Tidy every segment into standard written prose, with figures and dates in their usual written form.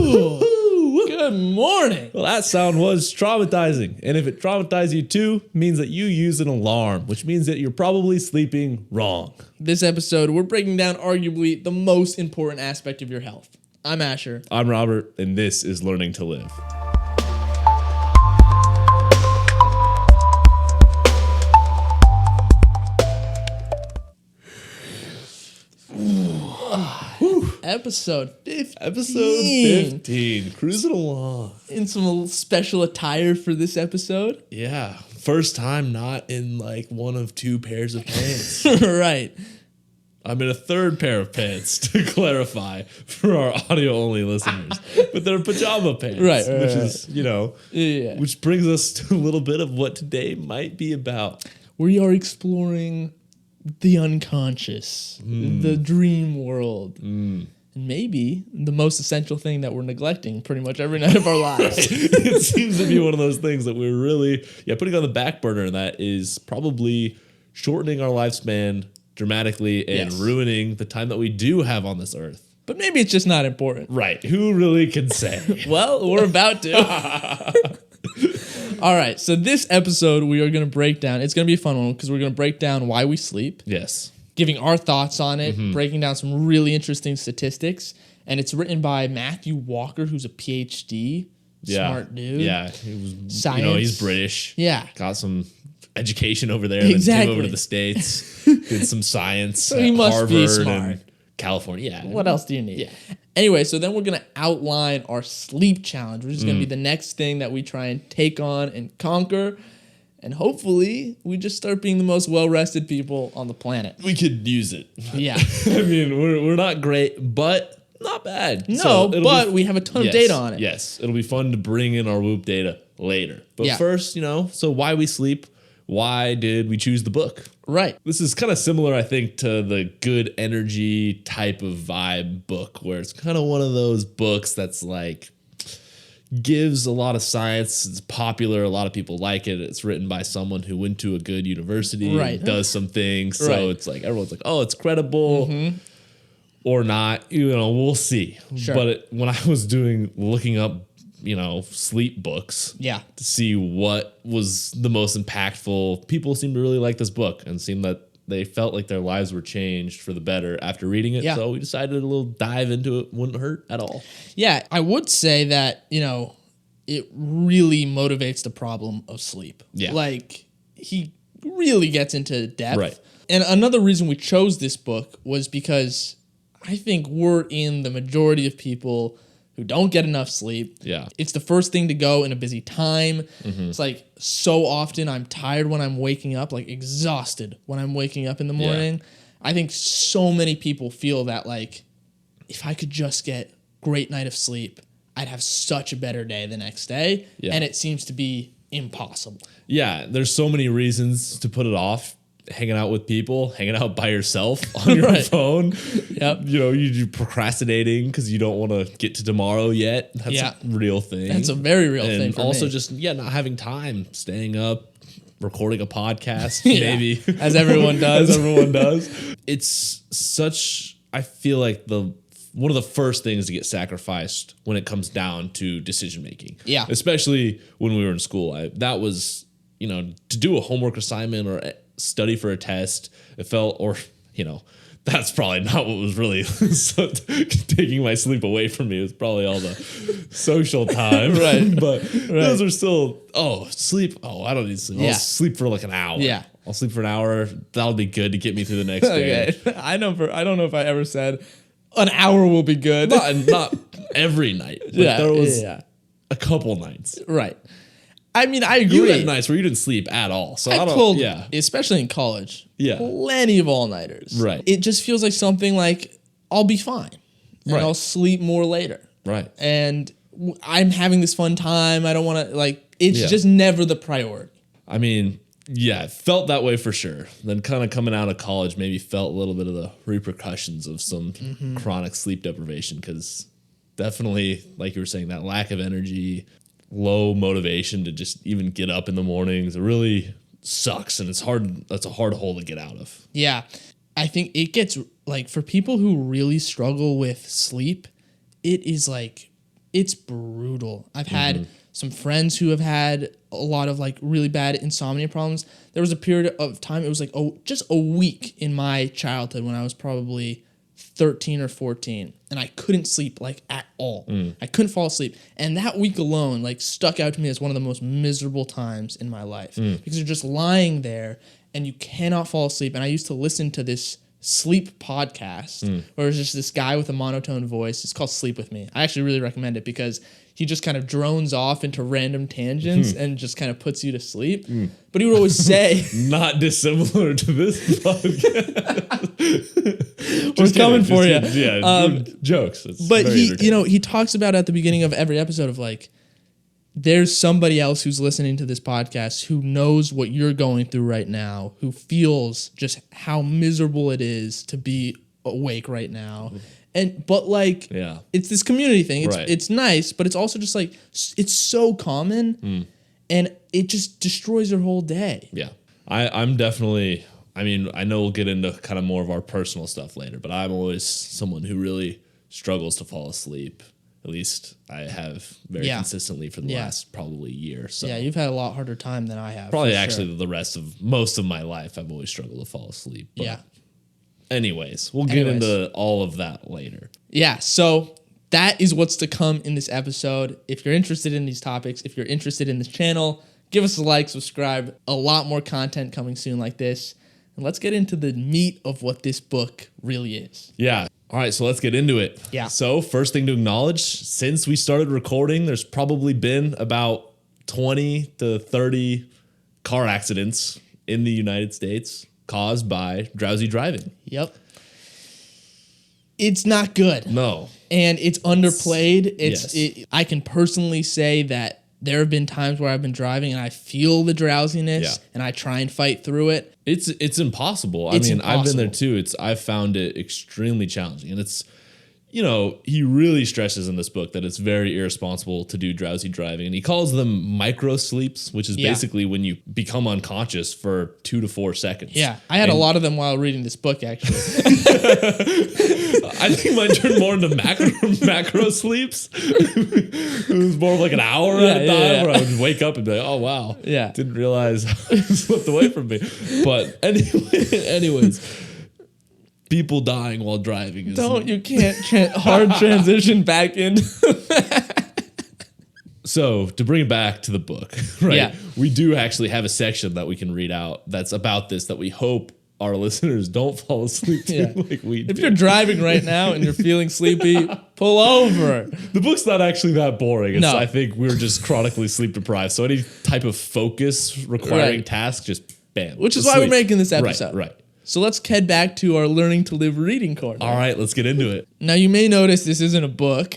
Ooh, good morning. Well, that sound was traumatizing. And if it traumatized you too, means that you use an alarm, which means that you're probably sleeping wrong. This episode, we're breaking down arguably the most important aspect of your health. I'm Asher. I'm Robert, and this is Learning to Live. Episode 15. Episode 15. Cruising along. In some special attire for this episode. Yeah. First time not in like one of two pairs of pants. Right. I'm in a third pair of pants, to clarify, for our audio-only listeners. But they're pajama pants. Right. Which is, Yeah. which brings us to a little bit of what today might be about. We are exploring the unconscious, the dream world. And maybe the most essential thing that we're neglecting pretty much every night of our lives. It seems to be one of those things that we're really, putting on the back burner, and that is probably shortening our lifespan dramatically and ruining the time that we do have on this earth. But maybe it's just not important. Right. Who really can say? Well, we're about to. All right. So this episode, we are going to break down. It's going to be a fun one because we're going to break down why we sleep. Yes. Giving our thoughts on it, breaking down some really interesting statistics. And it's written by Matthew Walker, who's a PhD. Smart dude. Yeah. He was, Science. he's British. Yeah. Got some education over there. Exactly. Then came over to the States. Did some science So at he must Harvard be smart. and California. Yeah. What else do you need? Yeah. Anyway, so then we're going to outline our sleep challenge, which is going to be the next thing that we try and take on and conquer. And hopefully, we just start being the most well-rested people on the planet. We could use it. Yeah. I mean, we're not great, but not bad. No, but we have a ton of data on it. Yes, it'll be fun to bring in our Whoop data later. But first, so why we sleep, why did we choose the book? Right. This is kind of similar, I think, to the good energy type of vibe book, where it's kind of one of those books that's like, gives a lot of science. It's popular. A lot of people like it. It's written by someone who went to a good university and does some things. So it's like, everyone's like, oh, it's credible or not. We'll see. Sure. But when I was looking up, sleep books to see what was the most impactful, people seem to really like this book and seem that they felt like their lives were changed for the better after reading it. Yeah. So we decided a little dive into it wouldn't hurt at all. Yeah, I would say that, it really motivates the problem of sleep. Yeah. Like, he really gets into depth. Right. And another reason we chose this book was because I think we're in the majority of people who don't get enough sleep. Yeah. It's the first thing to go in a busy time. It's like so often I'm tired when I'm waking up, like exhausted when I'm waking up in the morning. Yeah. I think so many people feel that like, if I could just get great night of sleep, I'd have such a better day the next day. Yeah. And it seems to be impossible. Yeah. There's so many reasons to put it off. Hanging out with people, hanging out by yourself on your phone. Yep. You're procrastinating because you don't want to get to tomorrow yet. That's a real thing. That's a very real thing for also me. Just, not having time, staying up, recording a podcast, maybe. As everyone does. It's such, I feel like one of the first things to get sacrificed when it comes down to decision making. Yeah. Especially when we were in school. That was, to do a homework assignment or study for a test, it felt, that's probably not what was really taking my sleep away from me. It was probably all the social time. Right. But those are still, sleep. Oh, I don't need sleep. I'll sleep for like an hour. Yeah. I'll sleep for an hour. That'll be good to get me through the next day. I don't know if I ever said an hour will be good. Not every night. But there was a couple nights. Right. I mean, I agree. You had nights where you didn't sleep at all. So I pulled, especially in college, plenty of all-nighters. Right. It just feels like something like, I'll be fine. And I'll sleep more later. Right. And I'm having this fun time. I don't want to, it's just never the priority. I mean, it felt that way for sure. Then kind of coming out of college maybe felt a little bit of the repercussions of some chronic sleep deprivation because definitely, like you were saying, that lack of energy, low motivation to just even get up in the mornings. It really sucks, and it's hard. That's a hard hole to get out of. Yeah. I think it gets, for people who really struggle with sleep, it is, it's brutal. I've had some friends who have had a lot of like really bad insomnia problems. There was a period of time, it was like just a week in my childhood when I was probably 13 or 14, and I couldn't sleep like at all. I couldn't fall asleep. And that week alone like stuck out to me as one of the most miserable times in my life because you're just lying there and you cannot fall asleep. And I used to listen to this sleep podcast where it's just this guy with a monotone voice. It's called Sleep With Me. I actually really recommend it because he just kind of drones off into random tangents and just kind of puts you to sleep. But he would always say... Not dissimilar to this podcast. We're coming for you. Yeah, jokes. It's but he talks about at the beginning of every episode of like, there's somebody else who's listening to this podcast who knows what you're going through right now, who feels just how miserable it is to be awake right now. But it's this community thing. It's nice, but it's also just like, it's so common and it just destroys your whole day. Yeah. I'm definitely, I mean, I know we'll get into kind of more of our personal stuff later, but I'm always someone who really struggles to fall asleep. At least I have very consistently for the last probably year. So yeah, you've had a lot harder time than I have. Probably actually the rest of most of my life, I've always struggled to fall asleep. But anyways, we'll get into all of that later. Yeah, so that is what's to come in this episode. If you're interested in these topics, if you're interested in this channel, give us a like, subscribe. A lot more content coming soon like this. And let's get into the meat of what this book really is. Yeah. All right, so let's get into it. Yeah. So first thing to acknowledge, since we started recording, there's probably been about 20 to 30 car accidents in the United States caused by drowsy driving. Yep. It's not good. No. And it's underplayed. I can personally say that there have been times where I've been driving and I feel the drowsiness and I try and fight through it. It's impossible. I mean, I've been there too. I've found it extremely challenging. And it's, you know, he really stresses in this book that it's very irresponsible to do drowsy driving. And he calls them micro sleeps, which is basically when you become unconscious for 2 to 4 seconds. Yeah, I had a lot of them while reading this book, actually. I think mine turned more into macro sleeps. It was more like an hour at a time where I would wake up and be like, oh, wow. Yeah. Didn't realize it slipped away from me. But anyways, people dying while driving. You can't hard transition back into So to bring it back to the book, right? Yeah. We do actually have a section that we can read out that's about this that we hope our listeners don't fall asleep to like we do. If you're driving right now and you're feeling sleepy, pull over. The book's not actually that boring. I think we're just chronically sleep deprived. So any type of focus requiring task, just bam. Which is why we're making this episode. Right. So let's head back to our Learning to Live reading corner. All right, let's get into it. Now you may notice this isn't a book.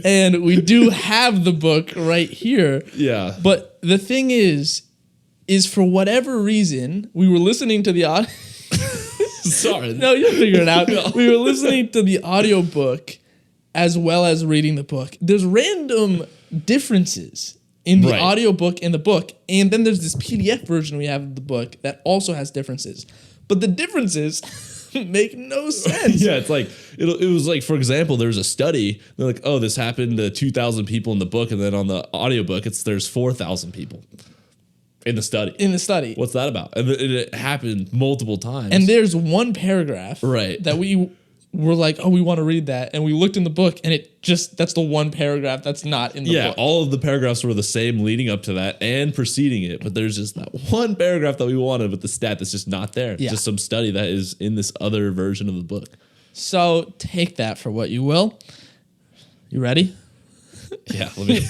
And we do have the book right here. Yeah. But the thing is for whatever reason, we were listening to the audio. Sorry. No, you'll figure it out. We were listening to the audiobook as well as reading the book. There's random differences in the audiobook and the book. And then there's this PDF version we have of the book that also has differences. But the differences make no sense. Yeah, it's like, it was like, for example, there's a study. They're like, oh, this happened to 2,000 people in the book. And then on the audiobook, there's 4,000 people. In the study. What's that about? And it happened multiple times. And there's one paragraph that we were like, oh, we want to read that. And we looked in the book and that's the one paragraph that's not in the book. Yeah, all of the paragraphs were the same leading up to that and preceding it. But there's just that one paragraph that we wanted with the stat that's just not there. Yeah. Just some study that is in this other version of the book. So take that for what you will. You ready? Yeah, let me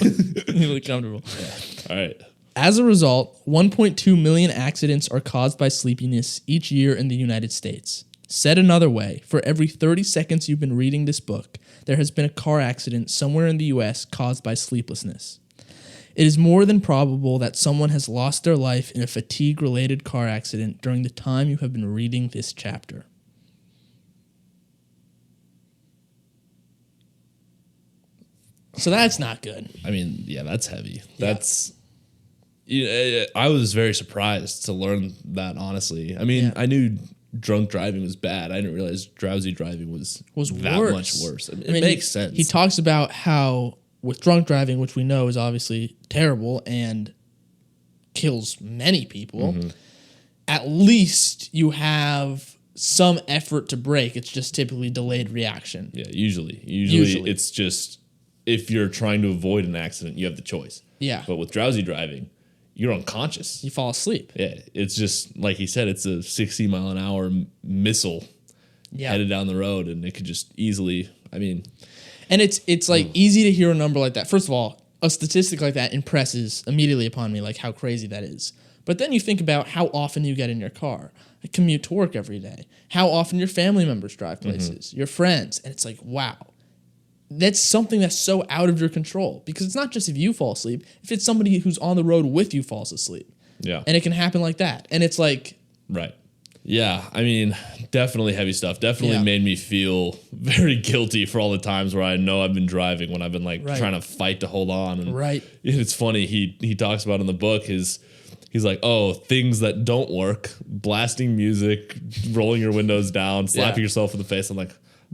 really comfortable. Yeah. All right. As a result, 1.2 million accidents are caused by sleepiness each year in the United States. Said another way, for every 30 seconds you've been reading this book, there has been a car accident somewhere in the U.S. caused by sleeplessness. It is more than probable that someone has lost their life in a fatigue-related car accident during the time you have been reading this chapter. So that's not good. I mean, yeah, that's heavy. That's... I was very surprised to learn that, honestly. I mean, I knew drunk driving was bad. I didn't realize drowsy driving was that worse. much worse. I mean, it makes sense. He talks about how with drunk driving, which we know is obviously terrible and kills many people, at least you have some effort to brake. It's just typically delayed reaction. Yeah, usually it's just if you're trying to avoid an accident, you have the choice. Yeah. But with drowsy driving, you're unconscious. You fall asleep. Yeah, it's just like he said, it's a 60 mile an hour missile headed down the road, and it could just easily, I mean. And it's like easy to hear a number like that. First of all, a statistic like that impresses immediately upon me, like how crazy that is. But then you think about how often you get in your car. I commute to work every day. How often your family members drive places, your friends. And it's like, wow. That's something that's so out of your control, because it's not just if you fall asleep, if it's somebody who's on the road with you falls asleep. Yeah. And it can happen like that. And it's like. Right. Yeah. I mean, definitely heavy stuff. Definitely made me feel very guilty for all the times where I know I've been driving when I've been like trying to fight to hold on. And it's funny. He talks about in the book he's like, oh, things that don't work, blasting music, rolling your windows down, slapping yourself in the face. I'm like,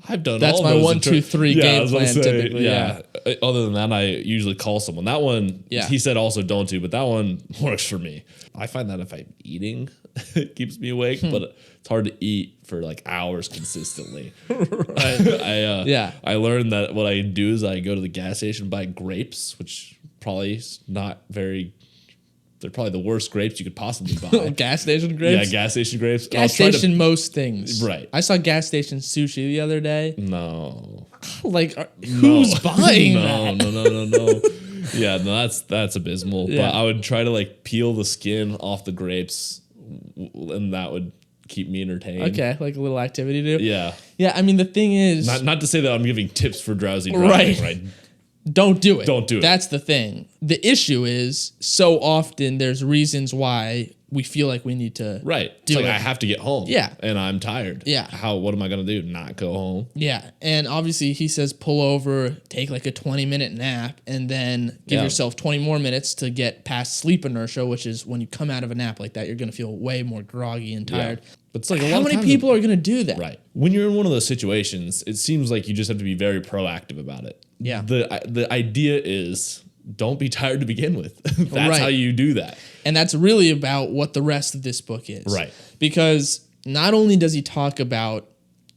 I've done that's all my those. 1, 2, 3 game plan typically. Yeah. Other than that, I usually call someone. That one, he said also don't do, but that one works for me. I find that if I'm eating, it keeps me awake, but it's hard to eat for like hours consistently. I learned that what I do is I go to the gas station, buy grapes, which probably is not very. They're probably the worst grapes you could possibly buy. Gas station grapes? Yeah, gas station grapes. Gas station most things. Right. I saw gas station sushi the other day. No. Like, who's buying that? No. Yeah, no, that's abysmal. Yeah. But I would try to like peel the skin off the grapes, and that would keep me entertained. Okay, like a little activity to do? Yeah. Yeah, I mean, the thing is... Not to say that I'm giving tips for drowsy driving, right? Don't do it. Don't do it. That's the thing. The issue is so often there's reasons why we feel like we need to do it. I have to get home. Yeah. And I'm tired. Yeah. What am I going to do? Not go home? Yeah. And obviously he says pull over, take like a 20-minute nap, and then give yourself 20 more minutes to get past sleep inertia, which is when you come out of a nap like that, you're going to feel way more groggy and tired. Yeah. But it's like how many people are going to do that? Right. When you're in one of those situations, it seems like you just have to be very proactive about it. Yeah. The idea is don't be tired to begin with. That's how you do that. And that's really about what the rest of this book is. Right. Because not only does he talk about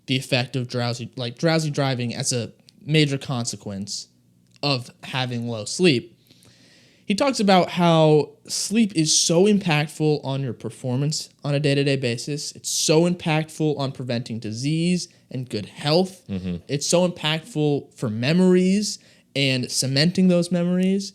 the effect of drowsy driving as a major consequence of having low sleep, he talks about how sleep is so impactful on your performance on a day-to-day basis. It's so impactful on preventing disease and good health. Mm-hmm. It's so impactful for memories and cementing those memories.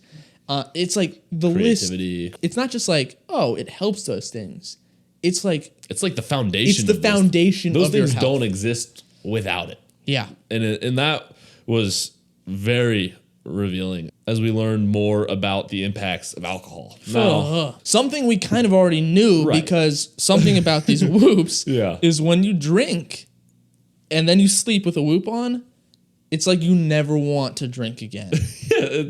It's like the creativity. List. It's not just like, oh, it helps those things. It's like the foundation. It's the foundation those of your things health. don't exist without it. Yeah. And that was revealing as we learned more about the impacts of alcohol. Now, something we kind of already knew because something about these whoops is when you drink and then you sleep with a whoop on, it's like you never want to drink again.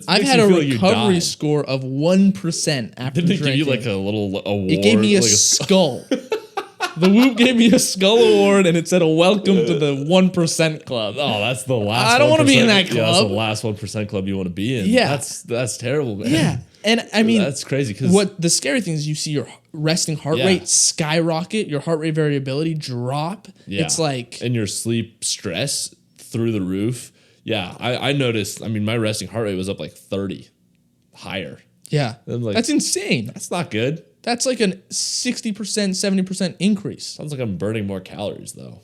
I've had a recovery score of 1% after drinking. Didn't it give you like a little award? It gave me a skull. The Whoop gave me a skull award, and it said a welcome to the 1% club. Oh, that's the last. I don't want to be in that club. Yeah, that's the last 1% club you want to be in. Yeah, that's terrible, man. Yeah, and I mean that's crazy. Because what the scary thing is, you see your resting heart rate skyrocket, your heart rate variability drop. Yeah, it's like and your sleep stress through the roof. Yeah, I noticed. I mean, my resting heart rate was up like 30 higher. Yeah, like, that's insane. That's not good. That's like a 60%, 70% increase. Sounds like I'm burning more calories, though.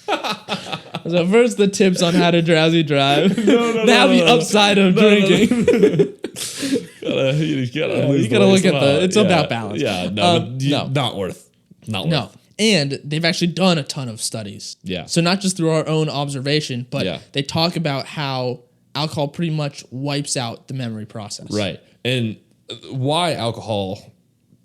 So first the tips on how to drowsy drive. Now the upside of drinking. You gotta look at it's about balance. Yeah, not worth. And they've actually done a ton of studies. Yeah. So not just through our own observation, but they talk about how alcohol pretty much wipes out the memory process. Right. And why alcohol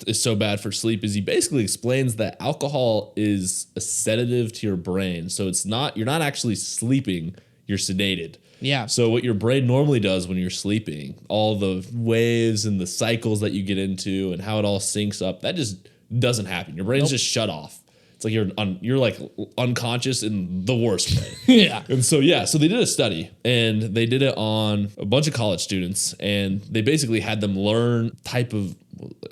is so bad for sleep is he basically explains that alcohol is a sedative to your brain. So you're not actually sleeping, you're sedated. Yeah. So what your brain normally does when you're sleeping, all the waves and the cycles that you get into and how it all syncs up, that just doesn't happen. Your brain's just shut off. It's like you're like unconscious in the worst way. Yeah. And so they did a study, and they did it on a bunch of college students, and they basically had them learn type of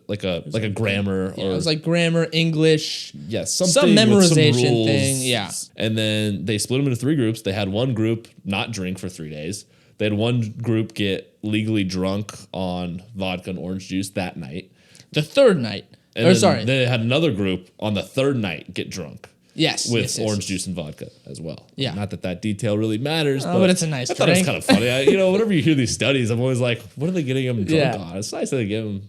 like a grammar, or it was like grammar, English, some memorization thing. Yeah. And then they split them into 3 groups. They had one group not drink for 3 days. They had one group get legally drunk on vodka and orange juice that night. The third night. And they had another group on the 3rd night get drunk. Yes. With orange juice and vodka as well. Yeah. Not that detail really matters, but it's a nice drink. I thought it was kind of funny. Whenever you hear these studies, I'm always like, what are they getting them drunk on? It's nice that they give them,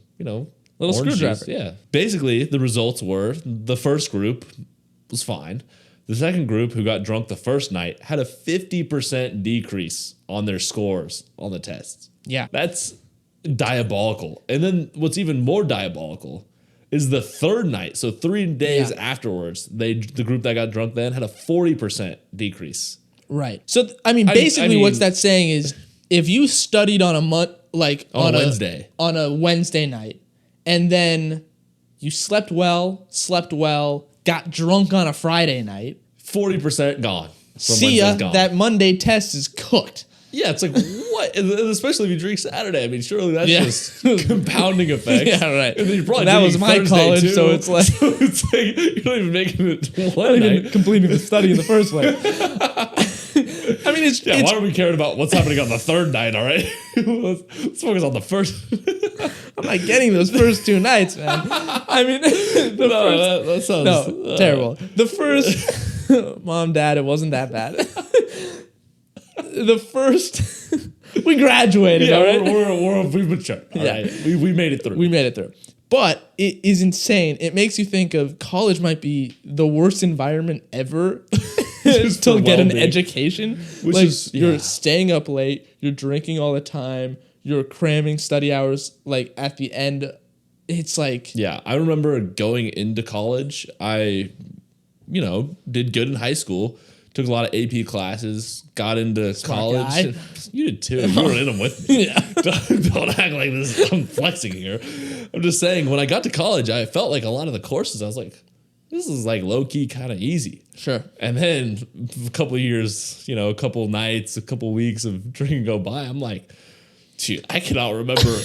little screwdriver. Yeah. Basically, the results were the first group was fine. The second group, who got drunk the first night, had a 50% decrease on their scores on the tests. Yeah. That's diabolical. And then what's even more diabolical is the 3rd night. So 3 days afterwards, the group that got drunk then had a 40% decrease. Right. So basically, what's that saying is, if you studied on a Wednesday night, and then you slept well, got drunk on a Friday night, 40% gone. See ya. That Monday test is cooked. Yeah, it's like, what? And especially if you drink Saturday. Surely that's just compounding effect. Yeah, right. And then you're probably that was my Thursday college, too. so it's like you're not even making it one night. Completing the study in the first place. Why are we caring about what's happening on the 3rd night, all right? Let's focus on the first. I'm not getting those first 2 nights, man. That sounds terrible. The first, Mom, Dad, it wasn't that bad. The first, we graduated, all right? We've matured, all right? We made it through. We made it through. But it is insane. It makes you think of college might be the worst environment ever to get an education. You're staying up late, you're drinking all the time, you're cramming study hours. Like at the end, it's like... Yeah, I remember going into college. I, did good in high school. Took a lot of AP classes, got into college. You did too. You were in them with me. Yeah. Don't act like this. I'm flexing here. I'm just saying, when I got to college, I felt like a lot of the courses, I was like, this is like low key kind of easy. Sure. And then a couple of years, a couple nights, a couple weeks of drinking go by, I'm like, dude, I cannot remember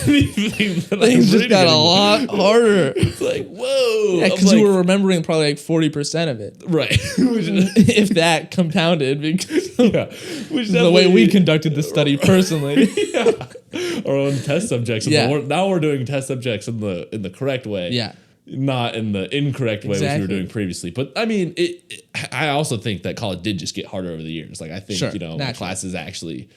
anything that Things just got a lot harder. It's like, whoa. Yeah, because you were remembering probably like 40% of it. Right. If that compounded. Because the way we conducted the study personally. Our own test subjects. Now we're doing test subjects in the correct way. Yeah. Not in the incorrect way which we were doing previously. But I also think that college did just get harder over the years. Like I think, classes actually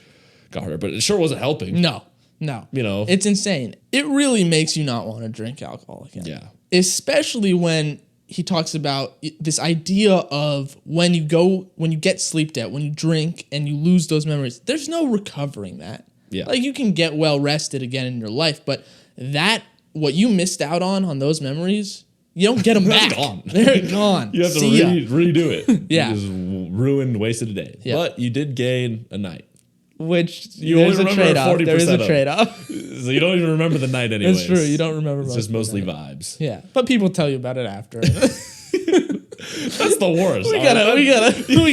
got harder, but it sure wasn't helping. No. It's insane. It really makes you not want to drink alcohol again. Yeah. Especially when he talks about this idea of when you get sleep debt, when you drink and you lose those memories, there's no recovering that. Yeah. Like you can get well rested again in your life, but what you missed out on those memories, you don't get them back. Gone. They're gone. You have to redo it. Yeah. You just ruined, wasted a day. Yeah. But you did gain a night. Which there's a trade-off. There is a trade-off. So you don't even remember the night anyway. That's true. You don't remember. It's just mostly vibes. Yeah, but people tell you about it after. That's the worst. We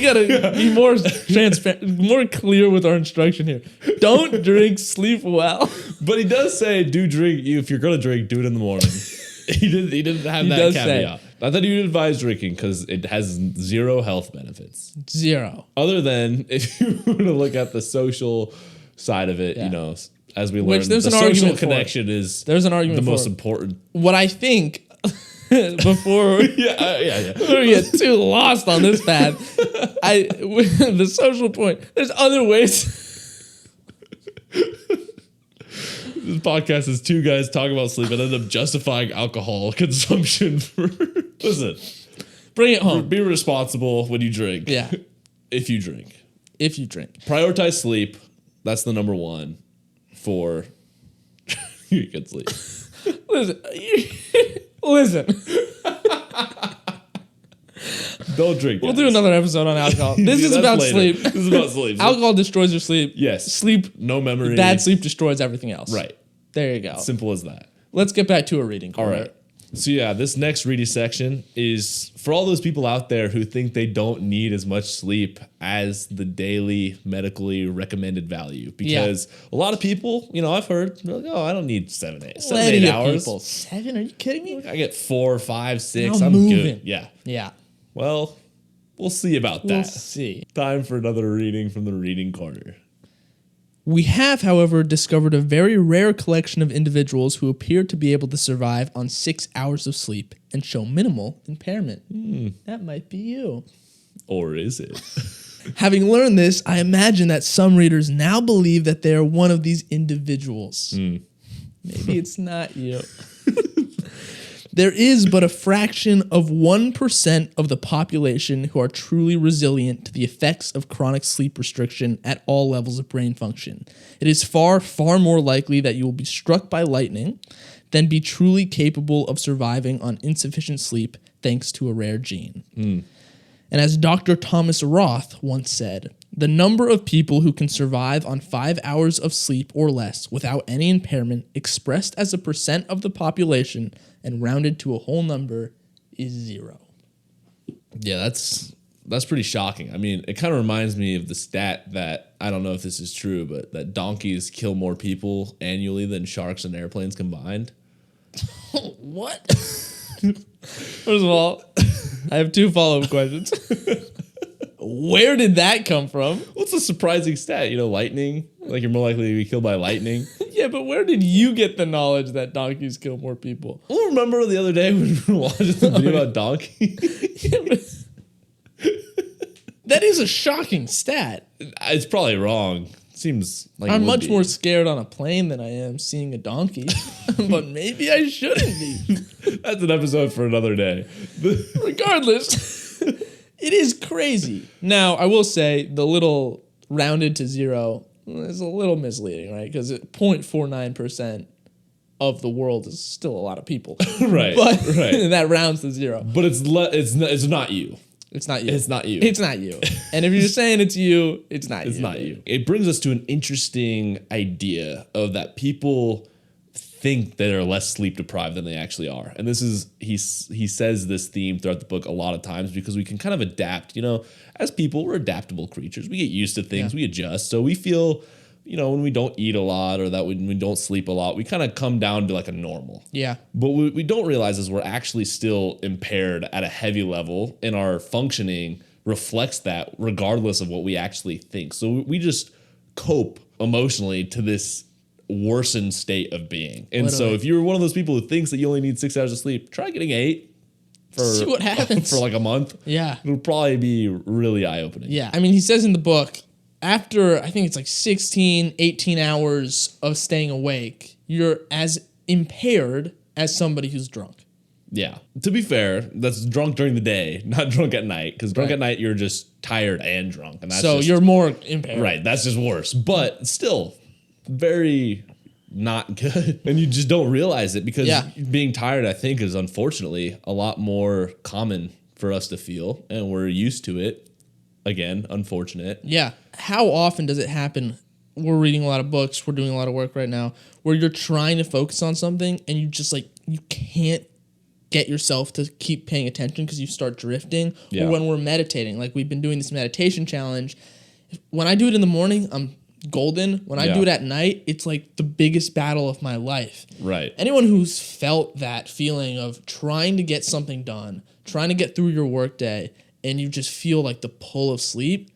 gotta be more transparent, more clear with our instruction here. Don't drink, sleep well. But he does say, do drink. If you're gonna drink, do it in the morning. He didn't have that caveat. Not that you advise drinking because it has 0 health benefits. 0. Other than if you were to look at the social side of it, as we learned, the social connection is there's an argument the most important. What I think before we get too lost on this path, the social point. There's other ways. This podcast is 2 guys talking about sleep and end up justifying alcohol consumption. Listen, bring it home. Be responsible when you drink. Yeah. If you drink. Prioritize sleep. That's the number 1 for you good sleep. Listen. Don't drink. We'll do another episode on alcohol. This is about sleep. This is about sleep. Alcohol destroys your sleep. Yes. Sleep. No memory. Bad sleep destroys everything else. Right. There you go. Simple as that. Let's get back to a reading. All right. So yeah, this next reading section is for all those people out there who think they don't need as much sleep as the daily medically recommended value. Because a lot of people, I've heard, like, oh, I don't need 7, 8 hours. People. 7? Are you kidding me? I get 4, 5, 6. I'm moving. Good. Yeah. Yeah. Well, we'll see about that. We'll see. Time for another reading from the Reading Corner. We have, however, discovered a very rare collection of individuals who appear to be able to survive on 6 hours of sleep and show minimal impairment. That might be you. Or is it? Having learned this, I imagine that some readers now believe that they are one of these individuals. Maybe it's not you. There is but a fraction of 1% of the population who are truly resilient to the effects of chronic sleep restriction at all levels of brain function. It is far, far more likely that you will be struck by lightning than be truly capable of surviving on insufficient sleep thanks to a rare gene. And as Dr. Thomas Roth once said, the number of people who can survive on 5 hours of sleep or less without any impairment, expressed as a percent of the population and rounded to a whole number, is 0. Yeah, that's pretty shocking. I mean, it kind of reminds me of the stat that, I don't know if this is true, but that donkeys kill more people annually than sharks and airplanes combined. What? First of all, I have 2 follow-up questions. Where did that come from? What's a surprising stat? Lightning? Like, you're more likely to be killed by lightning? Yeah, but where did you get the knowledge that donkeys kill more people? Well, remember the other day when we were watching the video about donkeys? That is a shocking stat. It's probably wrong. Seems like I'm much more scared on a plane than I am seeing a donkey. But maybe I shouldn't be. That's an episode for another day. Regardless, it is crazy. Now, I will say the little rounded to 0 is a little misleading, right? Because 0.49% of the world is still a lot of people. Right. But that rounds to 0. But it's not you. It's not you. It's not you. It's not you. And if you're saying it's you, it's not you. It's not you. It brings us to an interesting idea of that people think that they're less sleep deprived than they actually are. And this is, he says this theme throughout the book a lot of times because we can kind of adapt, as people, we're adaptable creatures. We get used to things, we adjust. So we feel, when we don't eat a lot or that when we don't sleep a lot, we kind of come down to like a normal. Yeah. But what we don't realize is we're actually still impaired at a heavy level, and our functioning reflects that regardless of what we actually think. So we just cope emotionally to this worsened state of being. And so if you're one of those people who thinks that you only need 6 hours of sleep, try getting 8 for see what happens for like a month. Yeah. It'll probably be really eye-opening. Yeah. I mean, he says in the book, after I think it's like 16, 18 hours of staying awake, you're as impaired as somebody who's drunk. Yeah. To be fair, that's drunk during the day, not drunk at night. Because drunk at night, you're just tired and drunk. And that's you're more impaired. Right. That's just worse. But still, very not good. And you just don't realize it because being tired, I think, is unfortunately a lot more common for us to feel. And we're used to it. Again, unfortunate. Yeah. How often does it happen? We're reading a lot of books. We're doing a lot of work right now where you're trying to focus on something and you just you can't get yourself to keep paying attention because you start drifting. Yeah. Or when we're meditating, like we've been doing this meditation challenge. When I do it in the morning, I'm golden. When I do it at night, it's like the biggest battle of my life. Right. Anyone who's felt that feeling of trying to get something done, trying to get through your workday, and you just feel like the pull of sleep,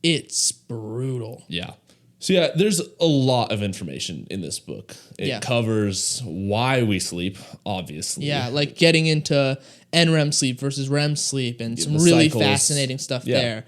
it's brutal. Yeah. So yeah, there's a lot of information in this book. It covers why we sleep, obviously. Yeah, like getting into NREM sleep versus REM sleep and some really fascinating stuff there.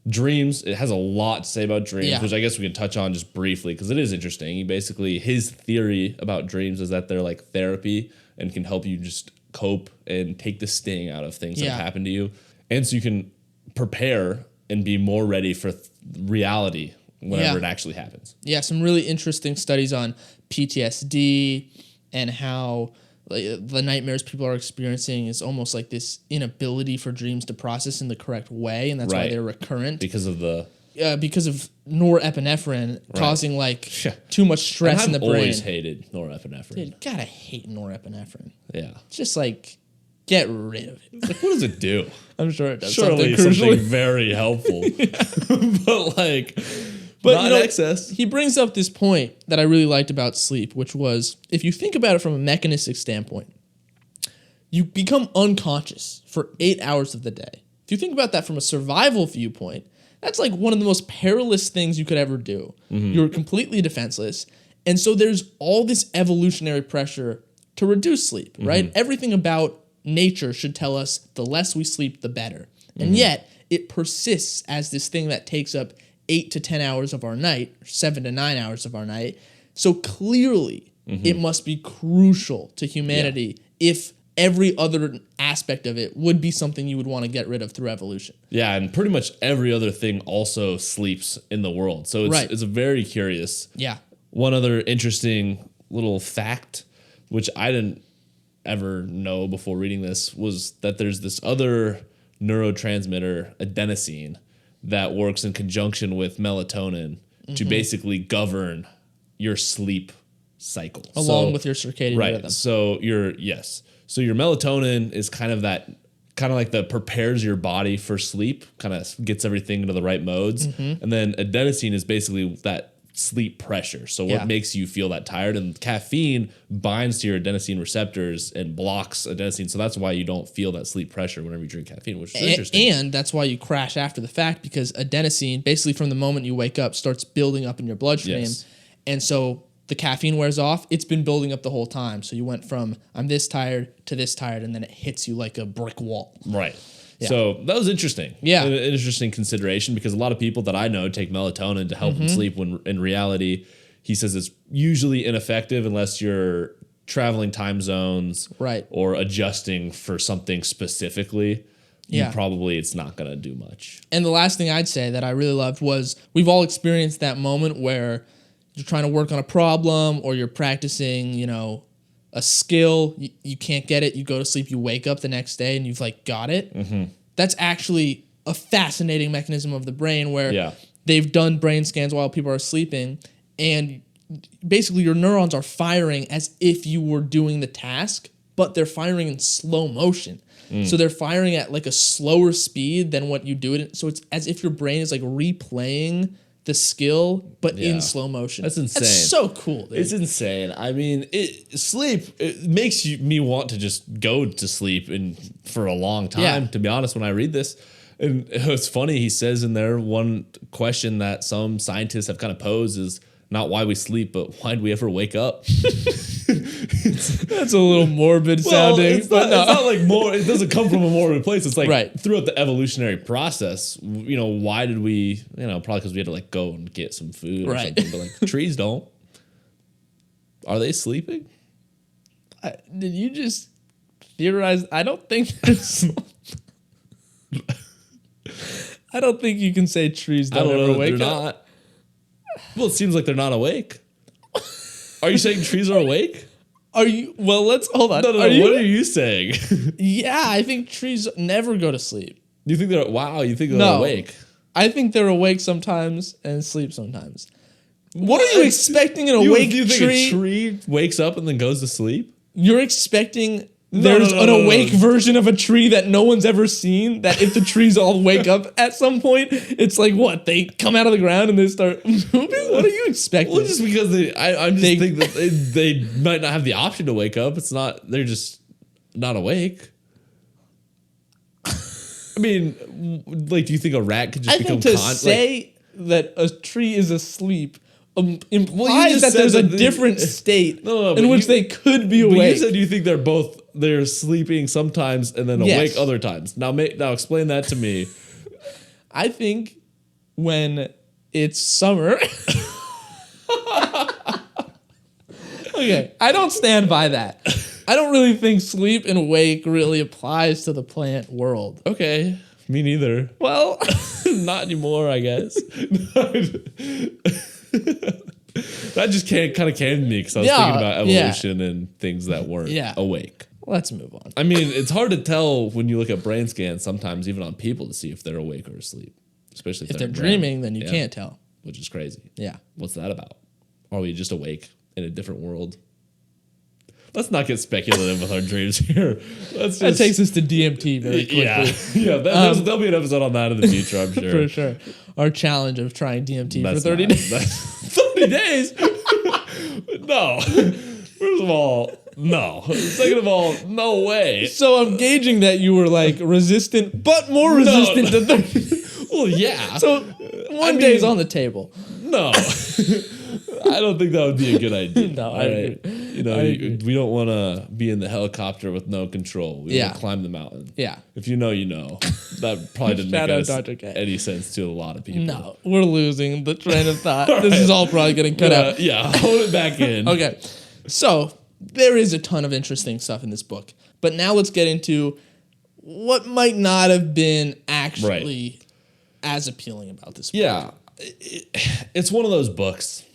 Dreams, it has a lot to say about dreams, which I guess we can touch on just briefly because it is interesting. His theory about dreams is that they're like therapy and can help you just cope and take the sting out of things that have happened to you. And so you can prepare and be more ready for reality whenever it actually happens. Yeah, some really interesting studies on PTSD and how the nightmares people are experiencing is almost like this inability for dreams to process in the correct way, and that's why they're recurrent. Because of the because of norepinephrine causing like too much stress in the brain. I've always hated norepinephrine. Dude, gotta hate norepinephrine. Yeah. Just like get rid of it. Like, what does it do? I'm sure it does something very helpful. But like, not excess. He brings up this point that I really liked about sleep, which was if you think about it from a mechanistic standpoint, you become unconscious for 8 hours of the day. If you think about that from a survival viewpoint, that's like one of the most perilous things you could ever do. You're completely defenseless. And so there's all this evolutionary pressure to reduce sleep, right? Everything about nature should tell us the less we sleep, the better. And yet it persists as this thing that takes up 8 to 10 hours of our night, or 7 to 9 hours of our night. So clearly it must be crucial to humanity if every other aspect of it would be something you would want to get rid of through evolution. Yeah, and pretty much every other thing also sleeps in the world. So it's very curious. Yeah. One other interesting little fact, which I didn't ever know before reading this, was that there's this other neurotransmitter, adenosine, that works in conjunction with melatonin to basically govern your sleep cycle. Along with your circadian rhythm. So So your melatonin is kind of like the prepares your body for sleep, kind of gets everything into the right modes. And then adenosine is basically that sleep pressure. So what makes you feel that tired, and caffeine binds to your adenosine receptors and blocks adenosine. So that's why you don't feel that sleep pressure whenever you drink caffeine, which is interesting. And that's why you crash after the fact, because adenosine, basically from the moment you wake up, starts building up in your bloodstream. Yes. And so the caffeine wears off, it's been building up the whole time. So you went from I'm this tired to this tired, and then it hits you like a brick wall. Right. Yeah. So that was interesting. Yeah. An interesting consideration, because a lot of people that I know take melatonin to help them sleep, when in reality, he says it's usually ineffective unless you're traveling time zones or adjusting for something specifically. Probably it's not going to do much. And the last thing I'd say that I really loved was we've all experienced that moment where you're trying to work on a problem or you're practicing, a skill, you can't get it, you go to sleep, you wake up the next day and you've like got it. That's actually a fascinating mechanism of the brain where they've done brain scans while people are sleeping, and basically your neurons are firing as if you were doing the task, but they're firing in slow motion. So they're firing at like a slower speed than what you do it. So it's as if your brain is like replaying the skill, but in slow motion. That's insane. That's so cool, dude. It's insane. I mean, sleep, it makes me want to just go to sleep for a long time, to be honest, when I read this. And it's funny, he says in there, one question that some scientists have kind of posed is not why we sleep, but why do we ever wake up? That's a little morbid sounding. It's not like more. It doesn't come from a morbid place. It's like throughout the evolutionary process, why did we, probably because we had to like go and get some food or something. But like trees don't. Are they sleeping? Did you just theorize? I don't think there's. I don't think you can say trees don't ever wake up. Not. Well, it seems like they're not awake. Are you saying trees are awake? Well, let's hold on. No. What are you saying? Yeah, I think trees never go to sleep. You think they're awake? I think they're awake sometimes and sleep sometimes. What are you expecting an awake tree? You think a tree wakes up and then goes to sleep? You're expecting there's an awake version of a tree that no one's ever seen, that if the trees all wake up at some point, it's like what? They come out of the ground and they start moving? What are you expecting? Well, just because I think that they might not have the option to wake up. They're just not awake. I mean, like, do you think a rat could just become to say that a tree is asleep implies that there's a different state in which they could be awake. But you said you think they're sleeping sometimes and then awake other times. Now explain that to me. I think when it's summer. Okay, I don't stand by that. I don't really think sleep and wake really applies to the plant world. Okay, me neither. Well, not anymore, I guess. That just kind of came to me because I was thinking about evolution and things that weren't awake. Let's move on. I mean, it's hard to tell when you look at brain scans sometimes, even on people, to see if they're awake or asleep. especially if they're dreaming, then you can't tell. Which is crazy. Yeah. What's that about? Are we just awake in a different world? Let's not get speculative with our dreams here. That takes us to DMT very quickly. Yeah. There'll be an episode on that in the future, I'm sure. For sure. Our challenge of trying DMT for 30 days. 30 days? No. First of all, no. Second of all, no way. So I'm gauging that you were like resistant, but more resistant to 30. Well, yeah. So one day's on the table. No. I don't think that would be a good idea. No, all right. We don't want to be in the helicopter with no control. We want to climb the mountain. Yeah. If you know, you know. That probably didn't make any sense to a lot of people. No, we're losing the train of thought. This is all probably getting cut out. Yeah, hold it back in. Okay. So there is a ton of interesting stuff in this book. But now let's get into what might not have been actually as appealing about this book. Yeah. It's one of those books.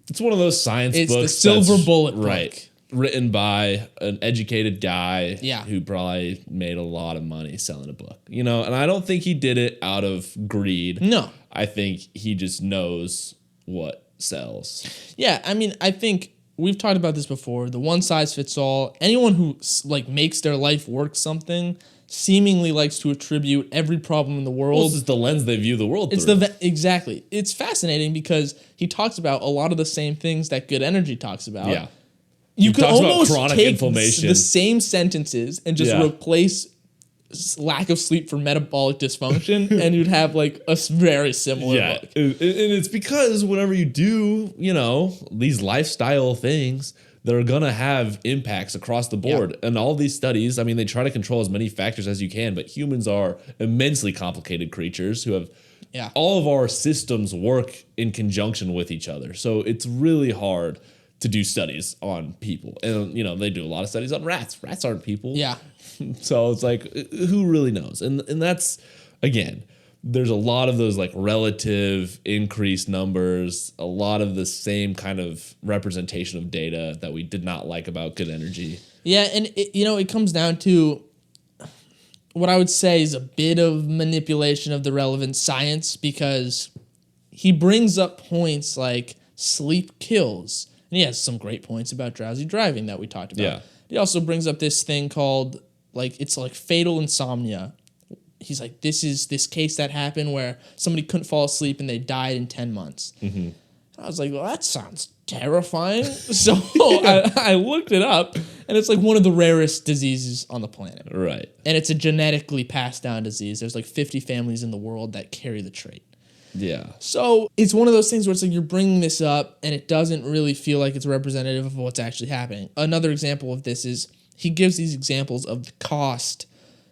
It's one of those science books. It's the silver bullet book. Right. Written by an educated guy Yeah. who probably made a lot of money selling a book. You know, and I don't think he did it out of greed. No. I think he just knows what sells. Yeah, I mean, I think we've talked about this before. The one size fits all. Anyone who like makes their life work something seemingly likes to attribute every problem in the world. Well, this is the lens they view the world through. Exactly. It's fascinating because he talks about a lot of the same things that Good Energy talks about. Yeah. You could almost chronic take inflammation. the same sentences and just replace lack of sleep for metabolic dysfunction, and you'd have like a very similar book. And it's because whenever you do, these lifestyle things, they're going to have impacts across the board. And all these studies, I mean, they try to control as many factors as you can, but humans are immensely complicated creatures who have all of our systems work in conjunction with each other. So it's really hard to do studies on people. And, they do a lot of studies on rats. Rats aren't people. Yeah. So it's like, who really knows? And that's, again, there's a lot of those like relative increased numbers, a lot of the same kind of representation of data that we did not like about Good Energy. Yeah, and it comes down to what I would say is a bit of manipulation of the relevant science, because he brings up points like sleep kills. And he has some great points about drowsy driving that we talked about. Yeah. He also brings up this thing called it's fatal insomnia. He's like, this is this case that happened where somebody couldn't fall asleep and they died in 10 months. Mm-hmm. I was like, well, that sounds terrifying. So I looked it up, and it's like one of the rarest diseases on the planet. Right. And it's a genetically passed down disease. There's like 50 families in the world that carry the trait. Yeah. So it's one of those things where it's like you're bringing this up, and it doesn't really feel like it's representative of what's actually happening. Another example of this is he gives these examples of the cost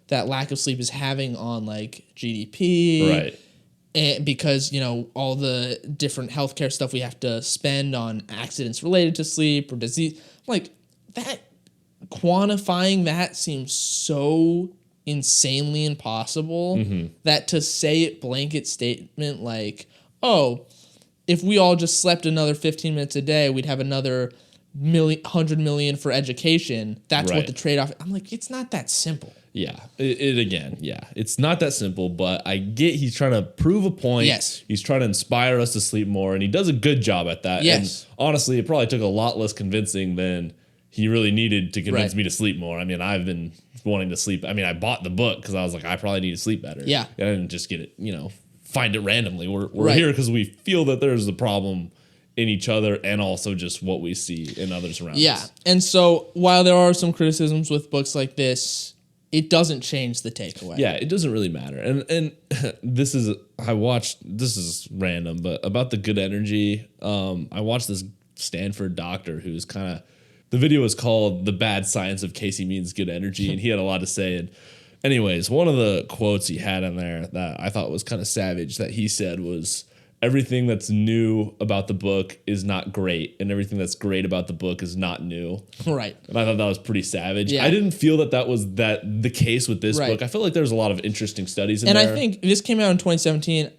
that lack of sleep is having on like GDP. Right. And because, all the different healthcare stuff we have to spend on accidents related to sleep or disease, like that, quantifying that seems so insanely impossible that to say it blanket statement like, oh, if we all just slept another 15 minutes a day, we'd have another 100 million for education. That's what the trade-off. I'm like, it's not that simple. Yeah. It's not that simple, but I get he's trying to prove a point. Yes. He's trying to inspire us to sleep more, and he does a good job at that. Yes. And honestly, it probably took a lot less convincing than he really needed to convince me to sleep more. I mean, I've been wanting to sleep. I mean, I bought the book because I was like, I probably need to sleep better. Yeah. I didn't just get it, find it randomly. We're here because we feel that there's a problem in each other and also just what we see in others around us. Yeah. And so while there are some criticisms with books like this, it doesn't change the takeaway. Yeah, it doesn't really matter. And this is random, but about the Good Energy, I watched this Stanford doctor who's kind of, the video is called The Bad Science of Casey Means Good Energy, and he had a lot to say. And anyways, one of the quotes he had in there that I thought was kind of savage that he said was, everything that's new about the book is not great, and everything that's great about the book is not new. Right. And I thought that was pretty savage. Yeah. I didn't feel that was the case with this book. I felt like there's a lot of interesting studies in there. And I think this came out in 2017.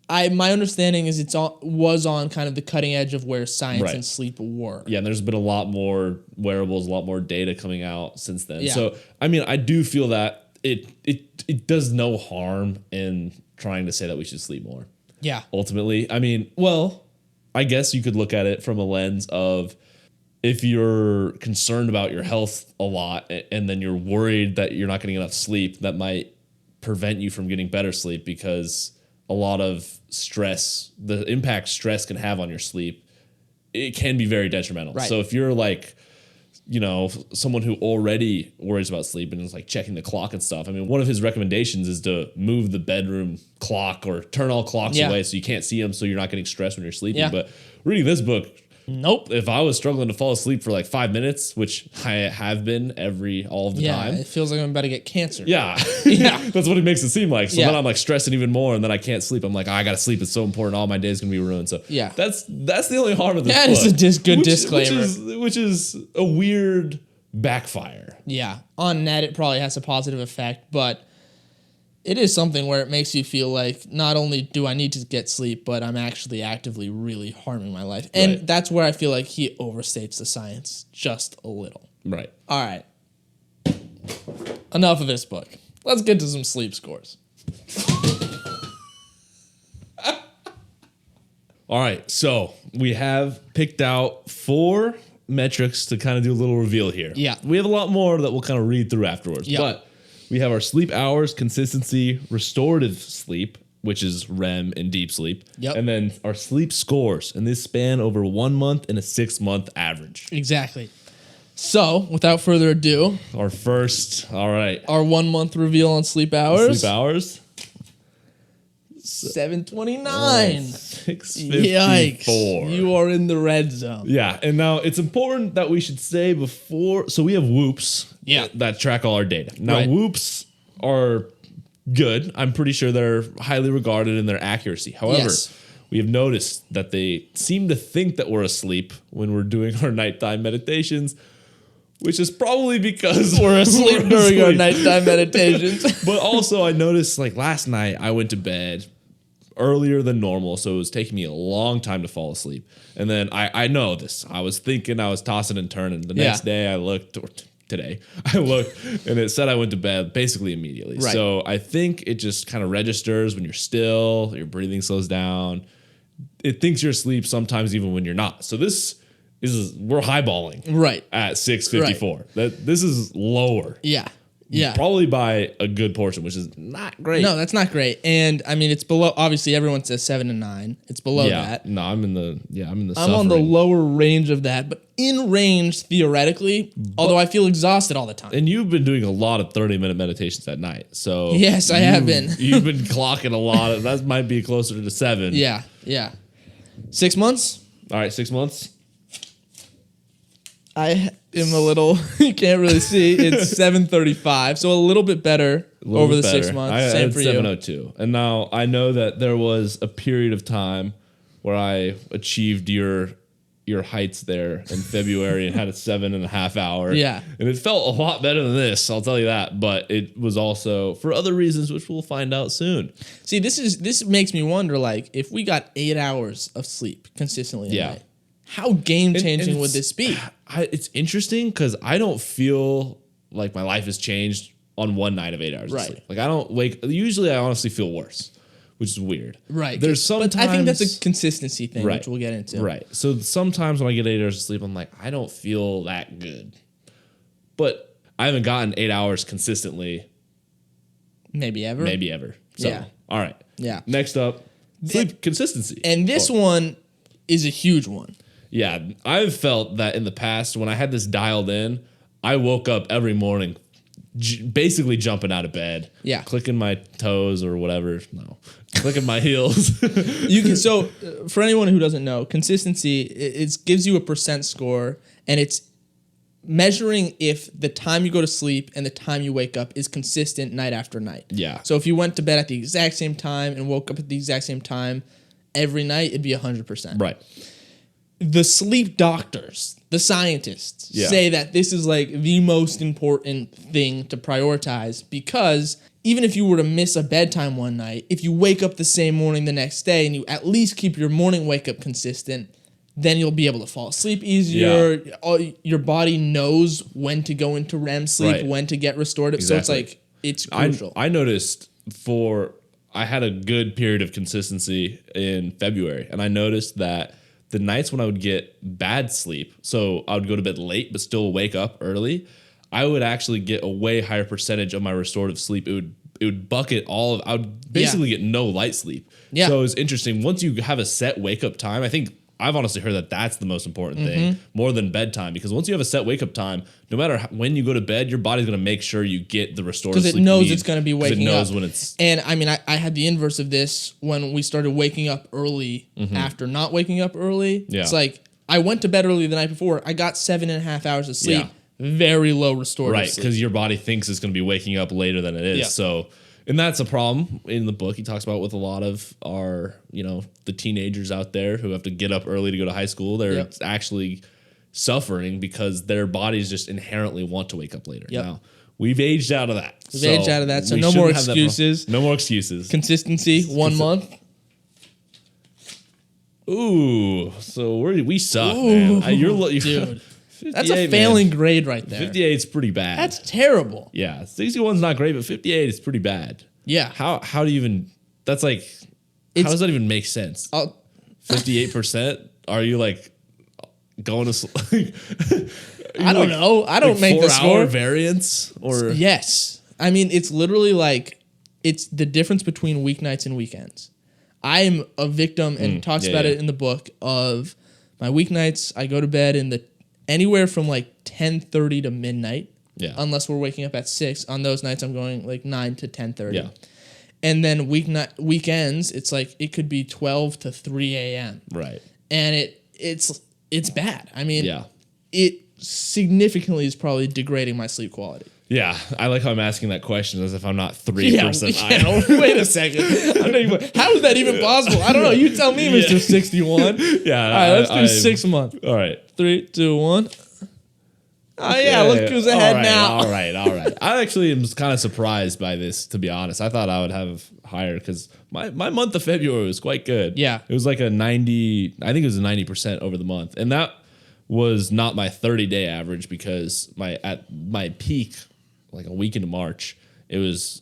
My understanding is was on kind of the cutting edge of where science and sleep were. Yeah, and there's been a lot more wearables, a lot more data coming out since then. Yeah. So, I mean, I do feel that it does no harm in trying to say that we should sleep more. Yeah. Ultimately, I mean, well, I guess you could look at it from a lens of if you're concerned about your health a lot and then you're worried that you're not getting enough sleep, that might prevent you from getting better sleep because a lot of stress, the impact stress can have on your sleep, it can be very detrimental. Right. So if you're like, you know, someone who already worries about sleep and is like checking the clock and stuff. I mean, one of his recommendations is to move the bedroom clock or turn all clocks away so you can't see them so you're not getting stressed when you're sleeping. Yeah. But reading this book, nope. If I was struggling to fall asleep for like 5 minutes, which I have been all of the time. Yeah, it feels like I'm about to get cancer. Yeah. That's what it makes it seem like. So then I'm like stressing even more and then I can't sleep. I'm like, I got to sleep. It's so important. All my day's going to be ruined. So that's the only harm of this book. That is a good disclaimer. Which is a weird backfire. Yeah. On net, it probably has a positive effect, but it is something where it makes you feel like not only do I need to get sleep, but I'm actually actively really harming my life. And that's where I feel like he overstates the science just a little. Right. All right. Enough of this book. Let's get to some sleep scores. All right. So we have picked out 4 metrics to kind of do a little reveal here. Yeah. We have a lot more that we'll kind of read through afterwards. Yep. But we have our sleep hours, consistency, restorative sleep, which is REM and deep sleep. Yep. And then our sleep scores, and this span over 1 month and a 6-month average. Exactly. So, without further ado, our 1 month reveal on sleep hours. Sleep hours. 729. 654. Yikes. You are in the red zone. Yeah. And now it's important that we should say before. So we have Whoops that track all our data. Now, Whoops are good. I'm pretty sure they're highly regarded in their accuracy. However, we have noticed that they seem to think that we're asleep when we're doing our nighttime meditations, which is probably because we're asleep during our nighttime meditations. But also, I noticed like last night I went to bed earlier than normal, so it was taking me a long time to fall asleep. And then I know this. I was thinking, I was tossing and turning. The next day I looked, or today I looked, and it said I went to bed basically immediately. Right. So I think it just kind of registers when you're still, your breathing slows down. It thinks you're asleep sometimes even when you're not. So this is, we're highballing at 6:54. This is lower. Yeah. Probably by a good portion, which is not great. No, that's not great. And I mean, it's below, obviously everyone says 7 to 9. It's below that. No, I'm in the I'm on the lower range of that, but in range theoretically, although I feel exhausted all the time. And you've been doing a lot of 30-minute meditations at night. So yes, I have been. You've been clocking a lot. That might be closer to 7. Yeah. 6 months? All right, 6 months. I am a little, you can't really see, it's 735, so a little bit better over the 6 months. Same for you. 702. And now I know that there was a period of time where I achieved your heights there in February and had a 7.5 hour. Yeah. And it felt a lot better than this, I'll tell you that. But it was also for other reasons, which we'll find out soon. See, this makes me wonder, like, if we got 8 hours of sleep consistently at night, how game-changing would this be? It's interesting because I don't feel like my life has changed on one night of 8 hours of sleep. Like, I don't wake... Usually, I honestly feel worse, which is weird. Right. There's sometimes... But I think that's a consistency thing, which we'll get into. Right. So sometimes when I get 8 hours of sleep, I'm like, I don't feel that good. But I haven't gotten 8 hours consistently. Maybe ever. So, all right. Yeah. Next up, sleep consistency. And this one is a huge one. Yeah, I've felt that in the past when I had this dialed in, I woke up every morning basically jumping out of bed. Yeah. Clicking my toes or whatever. No. Clicking my heels. So for anyone who doesn't know, consistency, it gives you a percent score, and it's measuring if the time you go to sleep and the time you wake up is consistent night after night. Yeah. So if you went to bed at the exact same time and woke up at the exact same time every night, it'd be 100%. Right. The sleep doctors, the scientists, say that this is like the most important thing to prioritize, because even if you were to miss a bedtime one night, if you wake up the same morning the next day and you at least keep your morning wake up consistent, then you'll be able to fall asleep easier. Yeah. Your body knows when to go into REM sleep, when to get restorative. Exactly. So it's like, it's crucial. I noticed for I had a good period of consistency in February, and I noticed that the nights when I would get bad sleep, so I would go to bed late but still wake up early, I would actually get a way higher percentage of my restorative sleep. It would bucket all of, I would basically get no light sleep. Yeah. So it was interesting. Once you have a set wake up time, I think I've honestly heard that that's the most important thing, more than bedtime, because once you have a set wake up time, no matter when you go to bed, your body's going to make sure you get the restorative sleep. Because it knows it's going to be waking up. It knows when it's. And I mean, I had the inverse of this when we started waking up early after not waking up early. Yeah. It's like I went to bed early the night before. I got 7.5 hours of sleep. Yeah. Very low restorative sleep. Right, because your body thinks it's going to be waking up later than it is. Yeah. So. And that's a problem in the book. He talks about with a lot of our, the teenagers out there who have to get up early to go to high school. They're actually suffering because their bodies just inherently want to wake up later. Yep. Now, we've aged out of that. So no more excuses. No more excuses. Consistency, 1 month. Ooh, so we suck, man. Dude. That's a failing grade right there. 58 is pretty bad. That's terrible. Yeah, 61's not great, but 58 is pretty bad. Yeah. How do you even? That's like. How does that even make sense? 58%? Are you like going to? I don't know. I don't make the score. 4 hour variance or yes. I mean, it's literally like it's the difference between weeknights and weekends. I am a victim, and talks about it in the book of my weeknights. I go to bed in the anywhere from like 10:30 to midnight. Yeah. Unless we're waking up at 6. On those nights, I'm going like 9 to 10:30. Yeah. And then weekends, it's like it could be 12 to 3 a.m. Right. And it's bad. I mean, it significantly is probably degrading my sleep quality. Yeah, I like how I'm asking that question as if I'm not 3%. Wait a second. How is that even possible? I don't know. You tell me, Mr. 61. Yeah. All right, let's do 6 months. All right. 3, 2, 1. Oh, yeah, look who's ahead now. All right. I actually am kind of surprised by this, to be honest. I thought I would have higher because my month of February was quite good. Yeah. It was like a 90, I think it was a 90% over the month. And that was not my 30-day average because at my peak, like a week into March, it was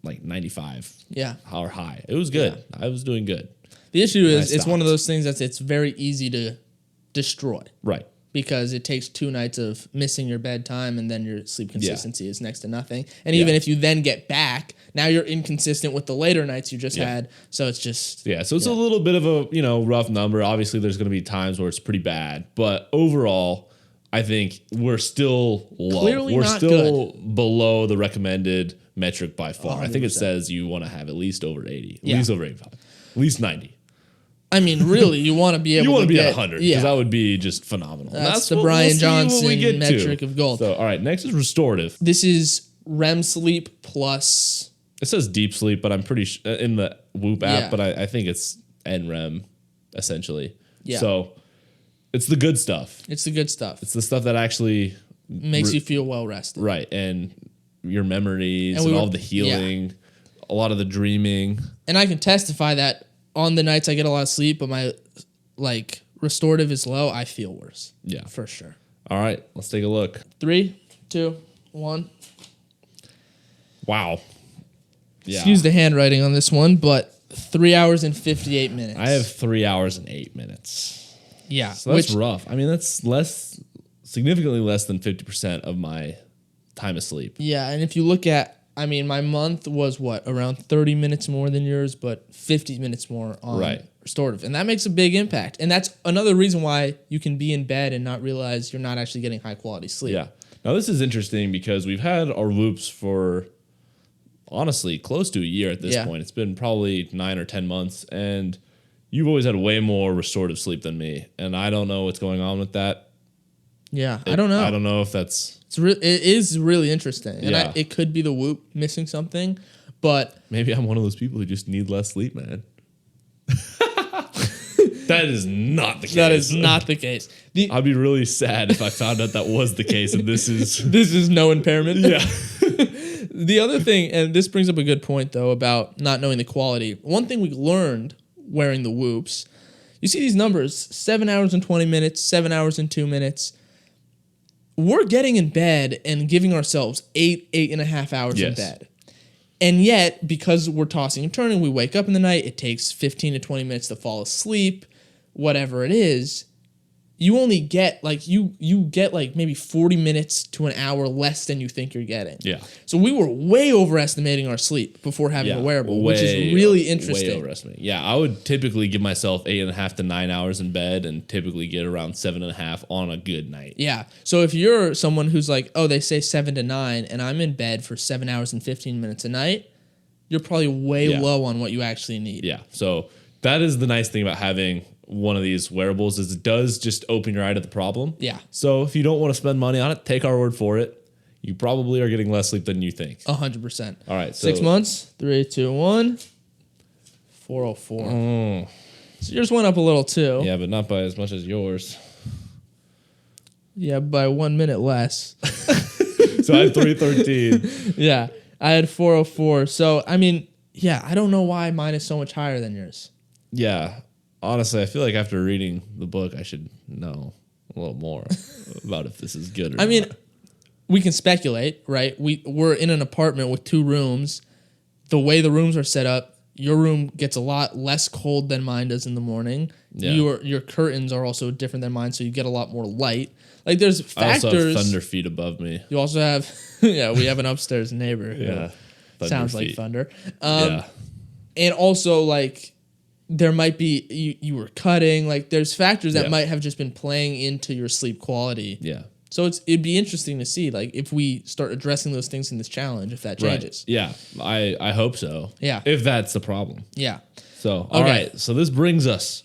like 95. Yeah. Or high. It was good. Yeah. I was doing good. The issue is it's one of those things that it's very easy to destroy. Right. Because it takes 2 nights of missing your bedtime and then your sleep consistency is next to nothing. And even if you then get back, now you're inconsistent with the later nights you just had. So it's just... Yeah, so it's a little bit of a, rough number. Obviously, there's going to be times where it's pretty bad. But overall, I think we're still low. Clearly we're still below the recommended metric by far. 100%. I think it says you want to have at least over 80. At least over 85. At least 90. I mean, really, you want to be able to be get... at 100, because that would be just phenomenal. That's the Brian Johnson metric of gold. So, all right, next is restorative. This is REM sleep plus... It says deep sleep, but I'm pretty sure in the Whoop app, but I think it's NREM, essentially. Yeah. So, it's the good stuff. It's the good stuff. It's the stuff that actually... Makes you feel well-rested. Right, and your memories and all the healing, a lot of the dreaming. And I can testify that on the nights I get a lot of sleep, but my restorative is low, I feel worse. Yeah. For sure. All right, let's take a look. 3, 2, 1. Wow. Yeah. Excuse the handwriting on this one, but 3 hours and 58 minutes. I have 3 hours and 8 minutes. Yeah. So that's rough. I mean, that's significantly less than 50% of my time of sleep. Yeah, and if you look at, I mean, my month was around 30 minutes more than yours, but 50 minutes more on restorative. And that makes a big impact. And that's another reason why you can be in bed and not realize you're not actually getting high quality sleep. Yeah. Now, this is interesting because we've had our Whoops for, honestly, close to a year at this point. It's been probably 9 or 10 months. And you've always had way more restorative sleep than me. And I don't know what's going on with that. Yeah, I don't know. I don't know if that's... It is really interesting. And it could be the Whoop missing something, but... Maybe I'm one of those people who just need less sleep, man. That is not the case. That is not the case. I'd be really sad if I found out that was the case and this is... This is no impairment. Yeah. The other thing, and this brings up a good point, though, about not knowing the quality. One thing we learned wearing the Whoops, you see these numbers, 7 hours and 20 minutes, 7 hours and 2 minutes. We're getting in bed and giving ourselves 8.5 hours in bed. And yet, because we're tossing and turning, we wake up in the night, it takes 15 to 20 minutes to fall asleep, whatever it is, you only get you get maybe 40 minutes to an hour less than you think you're getting. Yeah. So we were way overestimating our sleep before having a wearable, which is really interesting. Way overestimating. Yeah, I would typically give myself 8.5 to 9 hours in bed and typically get around 7.5 on a good night. Yeah. So if you're someone who's like, oh, they say 7 to 9 and I'm in bed for 7 hours and 15 minutes a night, you're probably way low on what you actually need. Yeah. So that is the nice thing about having one of these wearables is it does just open your eye to the problem. Yeah. So if you don't want to spend money on it, take our word for it. You probably are getting less sleep than you think. 100%. All right. So 6 months. 3, 2, 1. 404. So yours went up a little too. Yeah, but not by as much as yours. Yeah, by 1 minute less. So I had 313. Yeah, I had 404. So I mean, yeah, I don't know why mine is so much higher than yours. Yeah. Honestly, I feel like after reading the book, I should know a little more about if this is good or not. I mean, we can speculate, right? We're in an apartment with 2 rooms. The way the rooms are set up, your room gets a lot less cold than mine does in the morning. Yeah. Your curtains are also different than mine, so you get a lot more light. Like there's factors. I also have thunder feet above me. You also have, yeah, we have an upstairs neighbor. Yeah, sounds feet. Like thunder. Yeah, and also like. There might be you were cutting, like there's factors that might have just been playing into your sleep quality. Yeah. So it'd be interesting to see like if we start addressing those things in this challenge, if that changes. Right. Yeah. I hope so. Yeah. If that's the problem. Yeah. So all right. So this brings us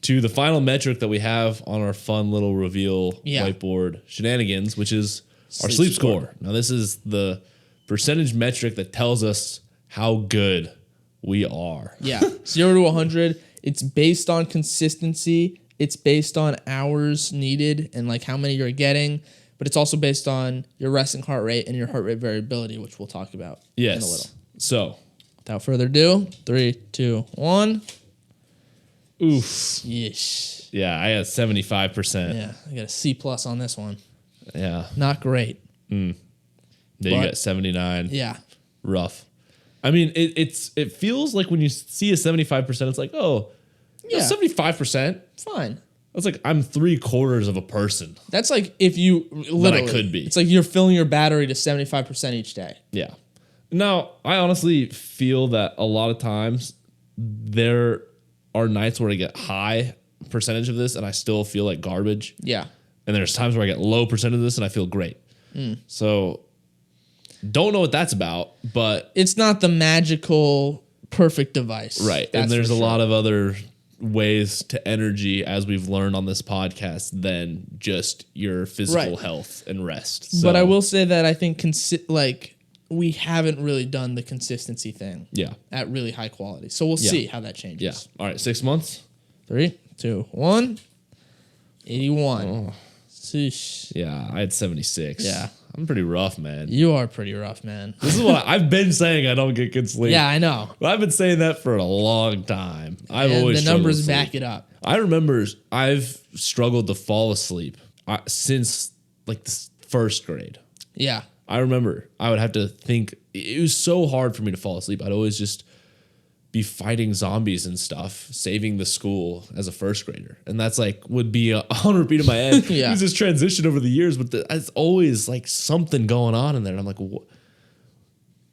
to the final metric that we have on our fun little reveal whiteboard shenanigans, which is our sleep score. Now this is the percentage metric that tells us how good we are. Yeah. 0 to 100. It's based on consistency. It's based on hours needed and like how many you're getting. But it's also based on your resting heart rate and your heart rate variability, which we'll talk about in a little. So, without further ado, 3, 2, 1. Oof. Yeesh. Yeah, I got 75%. Yeah, I got a C+ on this one. Yeah. Not great. Then you got 79. Yeah. Rough. I mean, it feels like when you see a 75%, it's like, oh, yeah, 75%, fine. That's like I'm 3/4 of a person. That's like if you literally I could be. It's like you're filling your battery to 75% each day. Yeah. Now, I honestly feel that a lot of times there are nights where I get high percentage of this and I still feel like garbage. Yeah. And there's times where I get low percent of this and I feel great. So don't know what that's about, but it's not the magical perfect device. Right. And there's a lot of other ways to energy, as we've learned on this podcast, than just your physical health and rest. So, but I will say that I think we haven't really done the consistency thing. Yeah. At really high quality. So we'll see how that changes. Yeah. All right. 6 months. 3, 2, 1. 81. Oh. Sheesh. Yeah. I had 76. Yeah. I'm pretty rough, man. You are pretty rough, man. This is what I've been saying. I don't get good sleep. Yeah, I know. I've been saying that for a long time. The numbers back it up. I remember I've struggled to fall asleep since like the first grade. Yeah. I remember I would have to think. It was so hard for me to fall asleep. I'd always just be fighting zombies and stuff, saving the school as a first grader. And that's like, would be on repeat in my head. Yeah. It's just transition over the years, but it's always like something going on in there. And I'm like,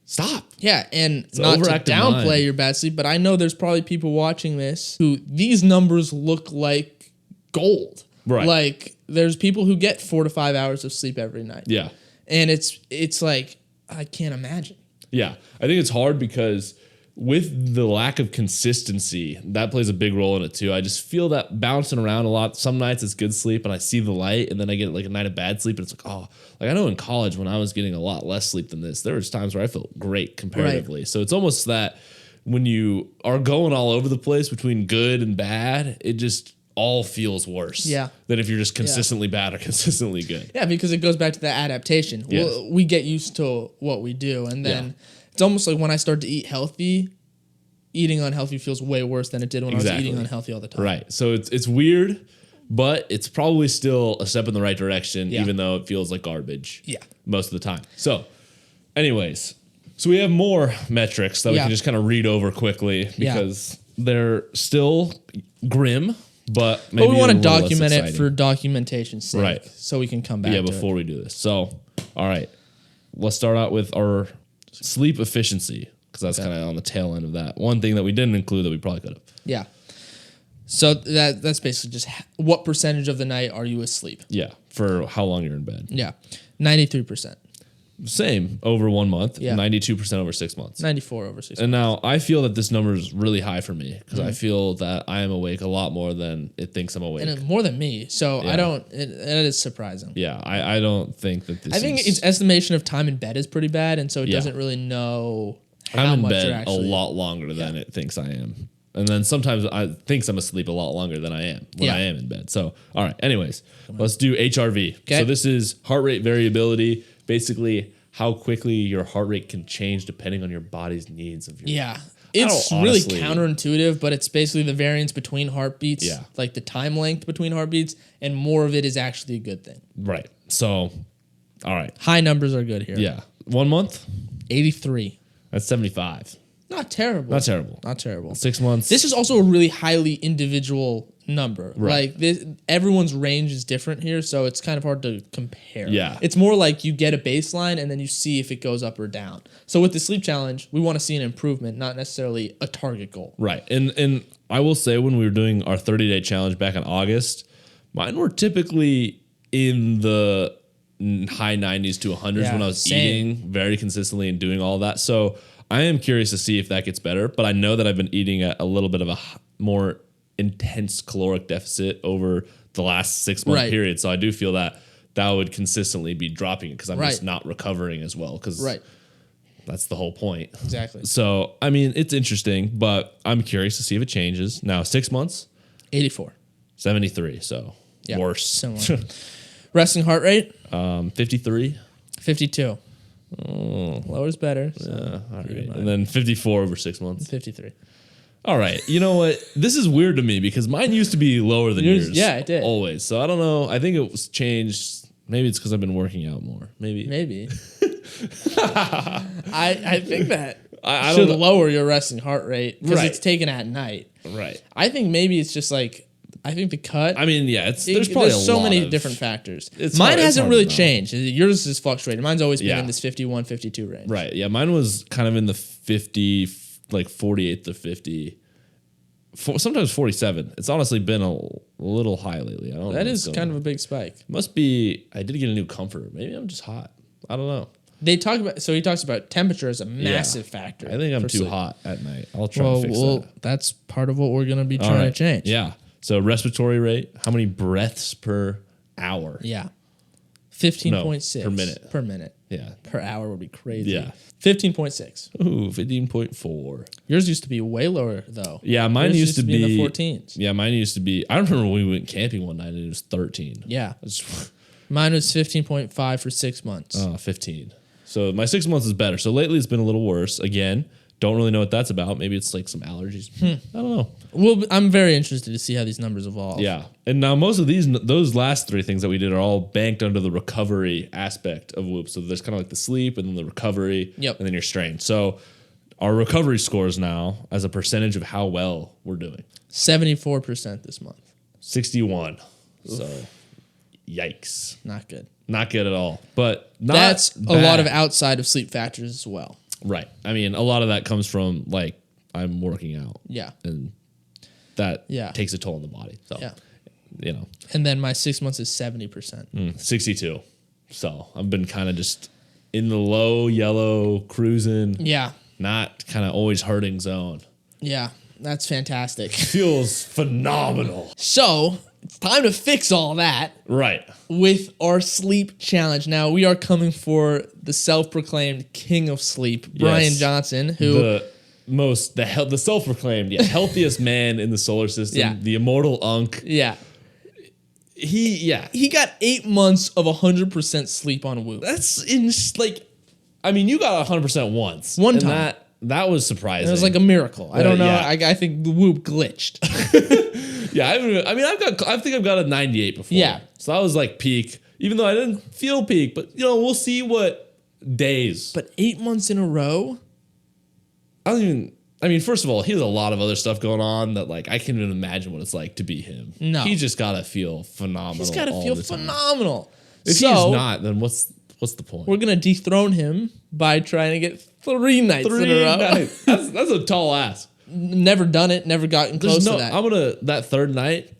stop. Yeah. And it's not to downplay your bad sleep, but I know there's probably people watching this who these numbers look like gold. Right. Like there's people who get 4 to 5 hours of sleep every night. Yeah. And it's like, I can't imagine. Yeah. I think it's hard because with the lack of consistency, that plays a big role in it too. I just feel that bouncing around a lot. Some nights it's good sleep and I see the light, and then I get like a night of bad sleep and it's like, oh, like I know in college when I was getting a lot less sleep than this, there was times where I felt great comparatively. Right. So it's almost that when you are going all over the place between good and bad, it just all feels worse than if you're just consistently bad or consistently good. Yeah, because it goes back to the adaptation. Yes. We get used to what we do, and then it's almost like when I start to eat healthy, eating unhealthy feels way worse than it did when I was eating unhealthy all the time. Right. So it's weird, but it's probably still a step in the right direction, even though it feels like garbage most of the time. So anyways, So we have more metrics that we can just kind of read over quickly because they're still grim, but maybe we want to document it for documentation's sake. Right. So we can come back to before we do this. So, all right. Let's start out with our sleep efficiency because that's kind of on the tail end of that. One thing that we didn't include that we probably could have. Yeah. So that's basically just what percentage of the night are you asleep? Yeah. For how long you're in bed. Yeah. 93%. Same over 1 month, 92% over 6 months. 94 over 6 months. And now I feel that this number is really high for me because I feel that I am awake a lot more than it thinks I'm awake. And more than me. So I don't, it is surprising. Yeah, I don't think that this I think its estimation of time in bed is pretty bad. And so it doesn't really know how much you're actually. I'm in bed a lot longer than it thinks I am. And then sometimes I thinks I'm asleep a lot longer than I am when I am in bed. So, all right. Anyways, let's do HRV. Okay. So this is heart rate variability. Basically, how quickly your heart rate can change depending on your body's needs of your It's really counterintuitive, but it's basically the variance between heartbeats, like the time length between heartbeats, and more of it is actually a good thing. Right. So, all right. High numbers are good here. Yeah. 1 month? 83. That's 75. Not terrible. Not terrible. Not terrible. 6 months. This is also a really highly individual number. Right. Like everyone's range is different here, so it's kind of hard to compare. Yeah. It's more like you get a baseline and then you see if it goes up or down. So with the sleep challenge, we want to see an improvement, not necessarily a target goal. Right. And I will say when we were doing our 30-day challenge back in August, mine were typically in the high 90s to 100s when I was eating very consistently and doing all that. So I am curious to see if that gets better, but I know that I've been eating at a little bit of a more intense caloric deficit over the last 6 month period. So I do feel that would consistently be dropping it because I'm just not recovering as well because that's the whole point. Exactly. So, I mean, it's interesting, but I'm curious to see if it changes. Now, 6 months? 84. 73, so worse. Similar. Resting heart rate? 53. 52. Oh, lower's better. So all right. And then 54 over 6 months. 53. All right. You know what? This is weird to me because mine used to be lower than yours. Yeah, it did. Always. So I don't know. I think it was changed. Maybe it's because I've been working out more. Maybe. I think that I should lower your resting heart rate because it's taken at night. Right. I think maybe it's just like, I think the cut. I mean, yeah, there's probably so many different factors. Mine hasn't really changed. Yours has fluctuated. Mine's always been in this 51, 52 range. Right. Yeah. Mine was kind of in the 50, like 48 to 50, sometimes 47. It's honestly been a little high lately. I don't know. That is kind of a big spike. Must be. I did get a new comforter. Maybe I'm just hot. I don't know. He talks about temperature as a massive factor. I think I'm too hot at night. I'll try to fix that. That's part of what we're going to be trying to change. Yeah. So respiratory rate, how many breaths per hour? Yeah. 15.6. Per minute. Per minute. Yeah. Per hour would be crazy. Yeah. 15.6. Ooh, 15.4. Yours used to be way lower, though. Yeah, mine used to be in the 14s. Yeah, mine used to be. I remember when we went camping one night and it was 13. Yeah. Mine was 15.5 for 6 months. 15. So my 6 months is better. So lately it's been a little worse. Again, don't really know what that's about. Maybe it's like some allergies. I don't know. Well, I'm very interested to see how these numbers evolve. Yeah. And now most of those last three things that we did are all banked under the recovery aspect of Whoop. So there's kind of like the sleep and then the recovery and then your strain. So our recovery scores now as a percentage of how well we're doing. 74% this month. 61. Oof. So yikes. Not good. Not good at all. But that's bad. A lot of outside of sleep factors as well. Right. I mean, a lot of that comes from like I'm working out. Yeah. And that takes a toll on the body. So, you know. And then my 6 months is 70%. 62. So I've been kind of just in the low yellow cruising. Yeah. Not kind of always hurting zone. Yeah. That's fantastic. Feels phenomenal. So it's time to fix all that. Right. With our sleep challenge. Now, we are coming for the self-proclaimed king of sleep, Brian Johnson, who... The self-proclaimed healthiest man in the solar system, the immortal Unk. Yeah. He got 8 months of 100% sleep on Whoop. That's I mean, you got 100% once. One time. That was surprising. It was like a miracle. I don't know. Yeah. I think the Whoop glitched. I think I've got a 98 before. Yeah. So that was like peak, even though I didn't feel peak, but we'll see what days. But 8 months in a row? I mean, first of all, he has a lot of other stuff going on that, like, I can't even imagine what it's like to be him. No. He's just got to feel phenomenal. He's got to feel phenomenal. If he's not, then what's the point? We're going to dethrone him by trying to get 3 nights in a row. That's a tall ask. Never done it, never gotten close to that. That third night.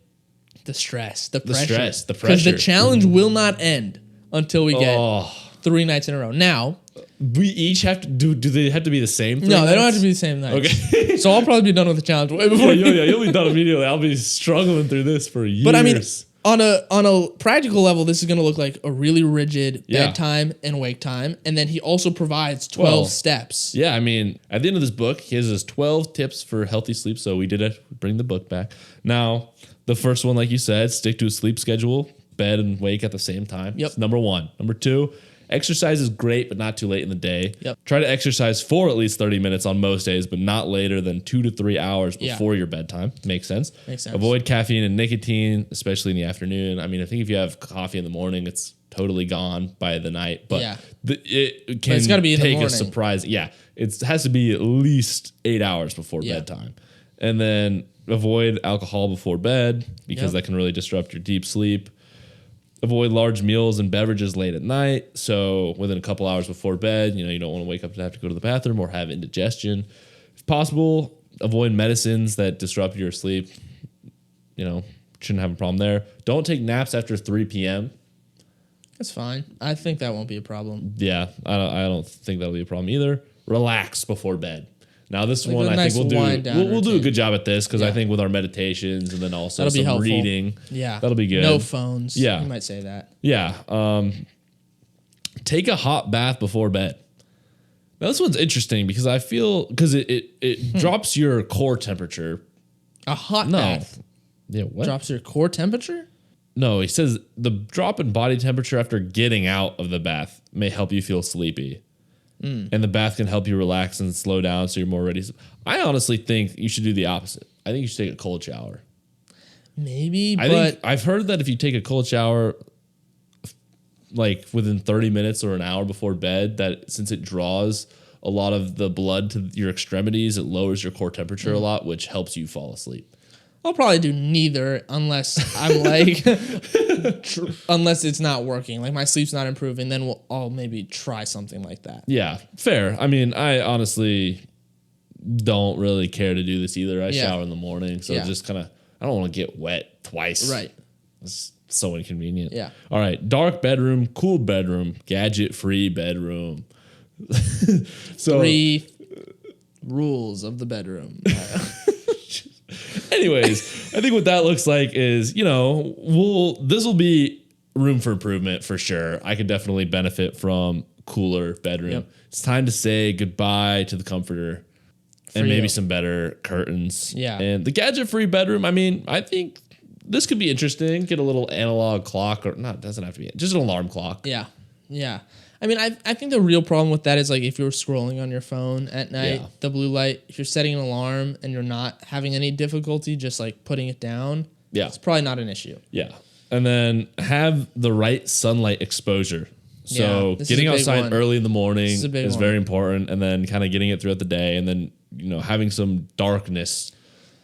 The stress, the pressure. The pressure. Because the challenge will not end until we get 3 nights in a row. Now, we each have to do they have to be the same 3 No, nights? they don't have to be the same night. Okay. So I'll probably be done with the challenge way before you'll be done immediately. I'll be struggling through this for years. But I mean, on a practical level, this is going to look like a really rigid bedtime and wake time. And then he also provides 12 steps. Yeah, I mean, at the end of this book, he has his 12 tips for healthy sleep. So we did bring the book back. Now, the first one, like you said, stick to a sleep schedule, bed and wake at the same time. Yep. It's number 1. Number 2, exercise is great, but not too late in the day. Yep. Try to exercise for at least 30 minutes on most days, but not later than 2 to 3 hours before your bedtime. Makes sense. Avoid caffeine and nicotine, especially in the afternoon. I mean, I think if you have coffee in the morning, it's totally gone by the night. But it can take a surprise. Yeah, it has to be at least 8 hours before bedtime. And then avoid alcohol before bed because that can really disrupt your deep sleep. Avoid large meals and beverages late at night. So within a couple hours before bed, you don't want to wake up to have to go to the bathroom or have indigestion. If possible, avoid medicines that disrupt your sleep. Shouldn't have a problem there. Don't take naps after 3 p.m. That's fine. I think that won't be a problem. Yeah, I don't think that'll be a problem either. Relax before bed. Now this one, I think we'll do a good job at this because I think with our meditations and then also some reading, that'll be good. No phones. Yeah, you might say that. Yeah. Take a hot bath before bed. Now this one's interesting because I feel it drops your core temperature. A hot bath. Yeah. What drops your core temperature? No, he says the drop in body temperature after getting out of the bath may help you feel sleepy. And the bath can help you relax and slow down so you're more ready. I honestly think you should do the opposite. I think you should take a cold shower. Maybe, but I've heard that if you take a cold shower like within 30 minutes or an hour before bed, that since it draws a lot of the blood to your extremities, it lowers your core temperature a lot, which helps you fall asleep. I'll probably do neither unless I'm like, unless it's not working. Like my sleep's not improving, then I'll maybe try something like that. Yeah, fair. I mean, I honestly don't really care to do this either. I shower in the morning, so just kind of, I don't want to get wet twice. Right. It's so inconvenient. Yeah. All right. Dark bedroom, cool bedroom, gadget-free bedroom. So 3 rules of the bedroom. Anyways, I think what that looks like is, this will be room for improvement for sure. I could definitely benefit from cooler bedroom. Yep. It's time to say goodbye to the comforter and maybe some better curtains. Yeah. And the gadget-free bedroom, I mean, I think this could be interesting. Get a little analog clock it doesn't have to be, just an alarm clock. Yeah. Yeah. I mean, I think the real problem with that is like if you're scrolling on your phone at night, the blue light, if you're setting an alarm and you're not having any difficulty just like putting it down, it's probably not an issue. Yeah. And then have the right sunlight exposure. So getting outside early in the morning is very important, and then kind of getting it throughout the day, and then, having some darkness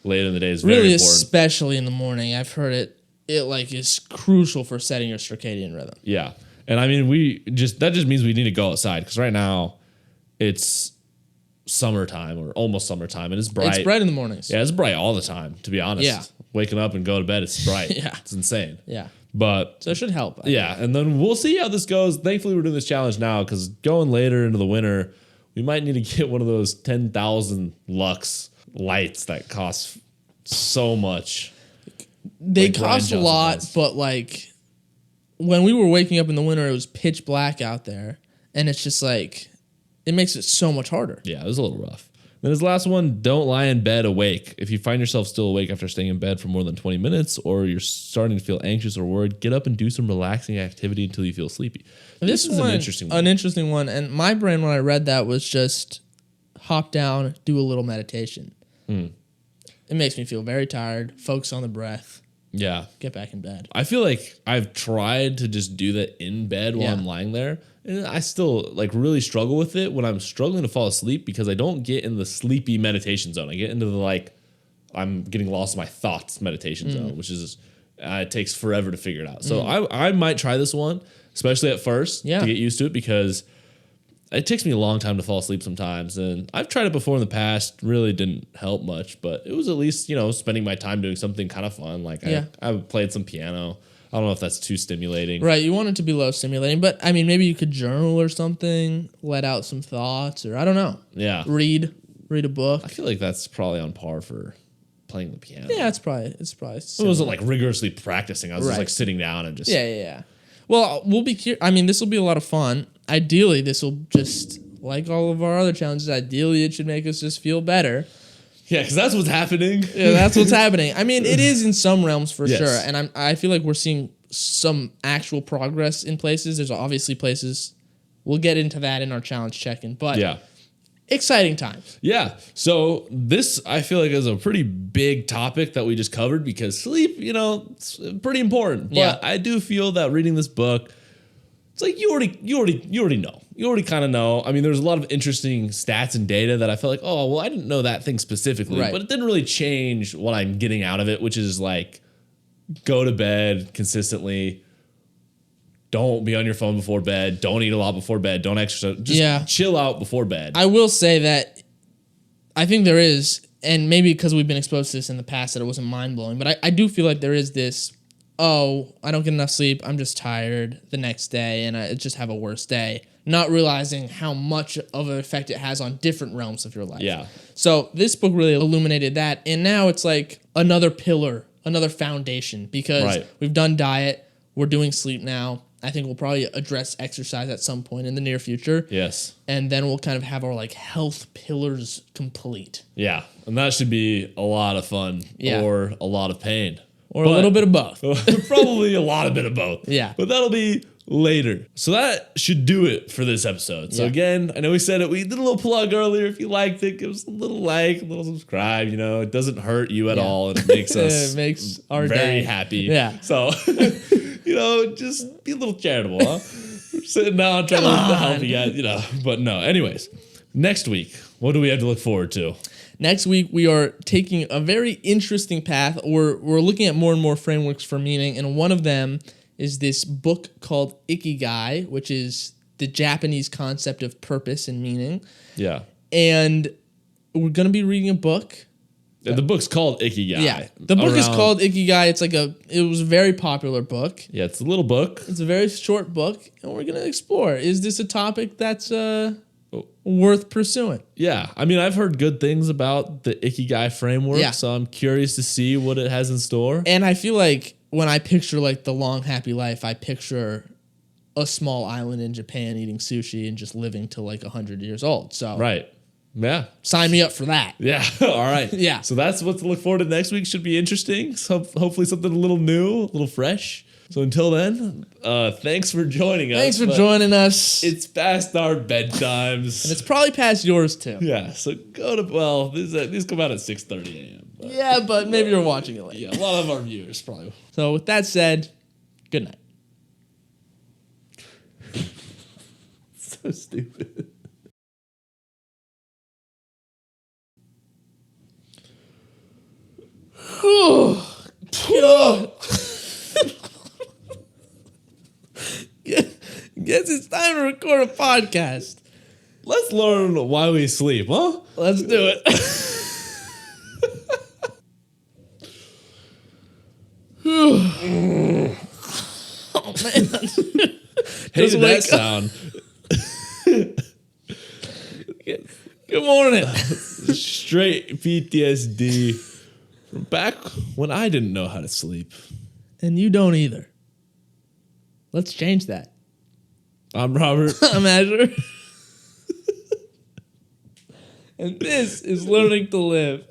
later in the day is very important. Really, especially in the morning. I've heard it like is crucial for setting your circadian rhythm. Yeah. And I mean, that just means we need to go outside because right now it's summertime or almost summertime and it's bright. It's bright in the mornings. Yeah, it's bright all the time, to be honest. Yeah. Waking up and go to bed, it's bright. It's insane. Yeah. But so it should help. And then we'll see how this goes. Thankfully, we're doing this challenge now because going later into the winter, we might need to get one of those 10,000 lux lights that cost so much. They cost a lot, but like when we were waking up in the winter, it was pitch black out there, and it's just like it makes it so much harder. Yeah, it was a little rough. Then his last one, don't lie in bed awake. If you find yourself still awake after staying in bed for more than 20 minutes or you're starting to feel anxious or worried, get up and do some relaxing activity until you feel sleepy. This is an interesting one. An interesting one. And my brain, when I read that, was just hop down, do a little meditation. It makes me feel very tired, focus on the breath. Yeah. Get back in bed. I feel like I've tried to just do that in bed while I'm lying there. And I still like really struggle with it when I'm struggling to fall asleep because I don't get in the sleepy meditation zone. I get into the like, I'm getting lost in my thoughts meditation zone, which is, it takes forever to figure it out. So I might try this one, especially at first to get used to it because it takes me a long time to fall asleep sometimes. And I've tried it before in the past, really didn't help much, but it was at least, spending my time doing something kind of fun. Like I played some piano. I don't know if that's too stimulating. Right, you want it to be low stimulating, but I mean, maybe you could journal or something, let out some thoughts, or I don't know. Yeah. Read a book. I feel like that's probably on par for playing the piano. Yeah, it's probably. It wasn't like rigorously practicing. I was just like sitting down and just. Yeah. Well, we'll be curious. I mean, this will be a lot of fun. Ideally, this will just, like all of our other challenges, ideally it should make us just feel better. Yeah, because that's what's happening. Yeah, that's what's happening. I mean, it is in some realms for sure, and I feel like we're seeing some actual progress in places. There's obviously places. We'll get into that in our challenge check-in, but exciting times. Yeah. So this, I feel like, is a pretty big topic that we just covered because sleep, it's pretty important. But I do feel that reading this book, it's like you already know. You already kind of know. I mean, there's a lot of interesting stats and data that I felt like, oh, well, I didn't know that thing specifically, but it didn't really change what I'm getting out of it, which is like go to bed consistently. Don't be on your phone before bed. Don't eat a lot before bed. Don't exercise. Just chill out before bed. I will say that I think there is, and maybe because we've been exposed to this in the past that it wasn't mind-blowing, but I do feel like there is this, I don't get enough sleep, I'm just tired the next day, and I just have a worse day, not realizing how much of an effect it has on different realms of your life. Yeah. So this book really illuminated that, and now it's like another pillar, another foundation, because we've done diet, we're doing sleep now. I think we'll probably address exercise at some point in the near future. Yes. And then we'll kind of have our like health pillars complete. Yeah. And that should be a lot of fun or a lot of pain. Or a little bit of both. Probably a lot of bit of both. Yeah. But that'll be later. So that should do it for this episode. So again, I know we said it. We did a little plug earlier. If you liked it, give us a little like, a little subscribe. It doesn't hurt you at all. And it makes us it makes our very day happy. Yeah. So, just be a little charitable, huh? We're sitting down trying to help you guys, But no, anyways, next week, what do we have to look forward to? Next week, we are taking a very interesting path. We're looking at more and more frameworks for meaning, and one of them is this book called Ikigai, which is the Japanese concept of purpose and meaning. Yeah. And we're going to be reading a book. The book's called Ikigai. Yeah. The book is called Ikigai. It was a very popular book. Yeah, it's a little book. It's a very short book, and we're going to explore. Is this a topic that's worth pursuing? Yeah. I mean, I've heard good things about the Ikigai framework, so I'm curious to see what it has in store. And I feel like when I picture like the long, happy life, I picture a small island in Japan eating sushi and just living till like 100 years old. So right. Yeah. Sign me up for that. Yeah. All right. Yeah. So that's what to look forward to next week. Should be interesting. So hopefully something a little new, a little fresh. So until then, thanks for joining us. Thanks for joining us. It's past our bedtimes. And it's probably past yours too. Yeah. So go to, these come out at 6:30 a.m. Yeah, but maybe you're watching it late. Yeah, a lot of our viewers probably. So with that said, good night. So stupid. Guess it's time to record a podcast. Let's learn why we sleep, huh? Let's do it. Oh man. Hated that sound. Good morning. Straight PTSD from back when I didn't know how to sleep. And you don't either. Let's change that. I'm Robert. I'm Azure. And this is Learning to Live.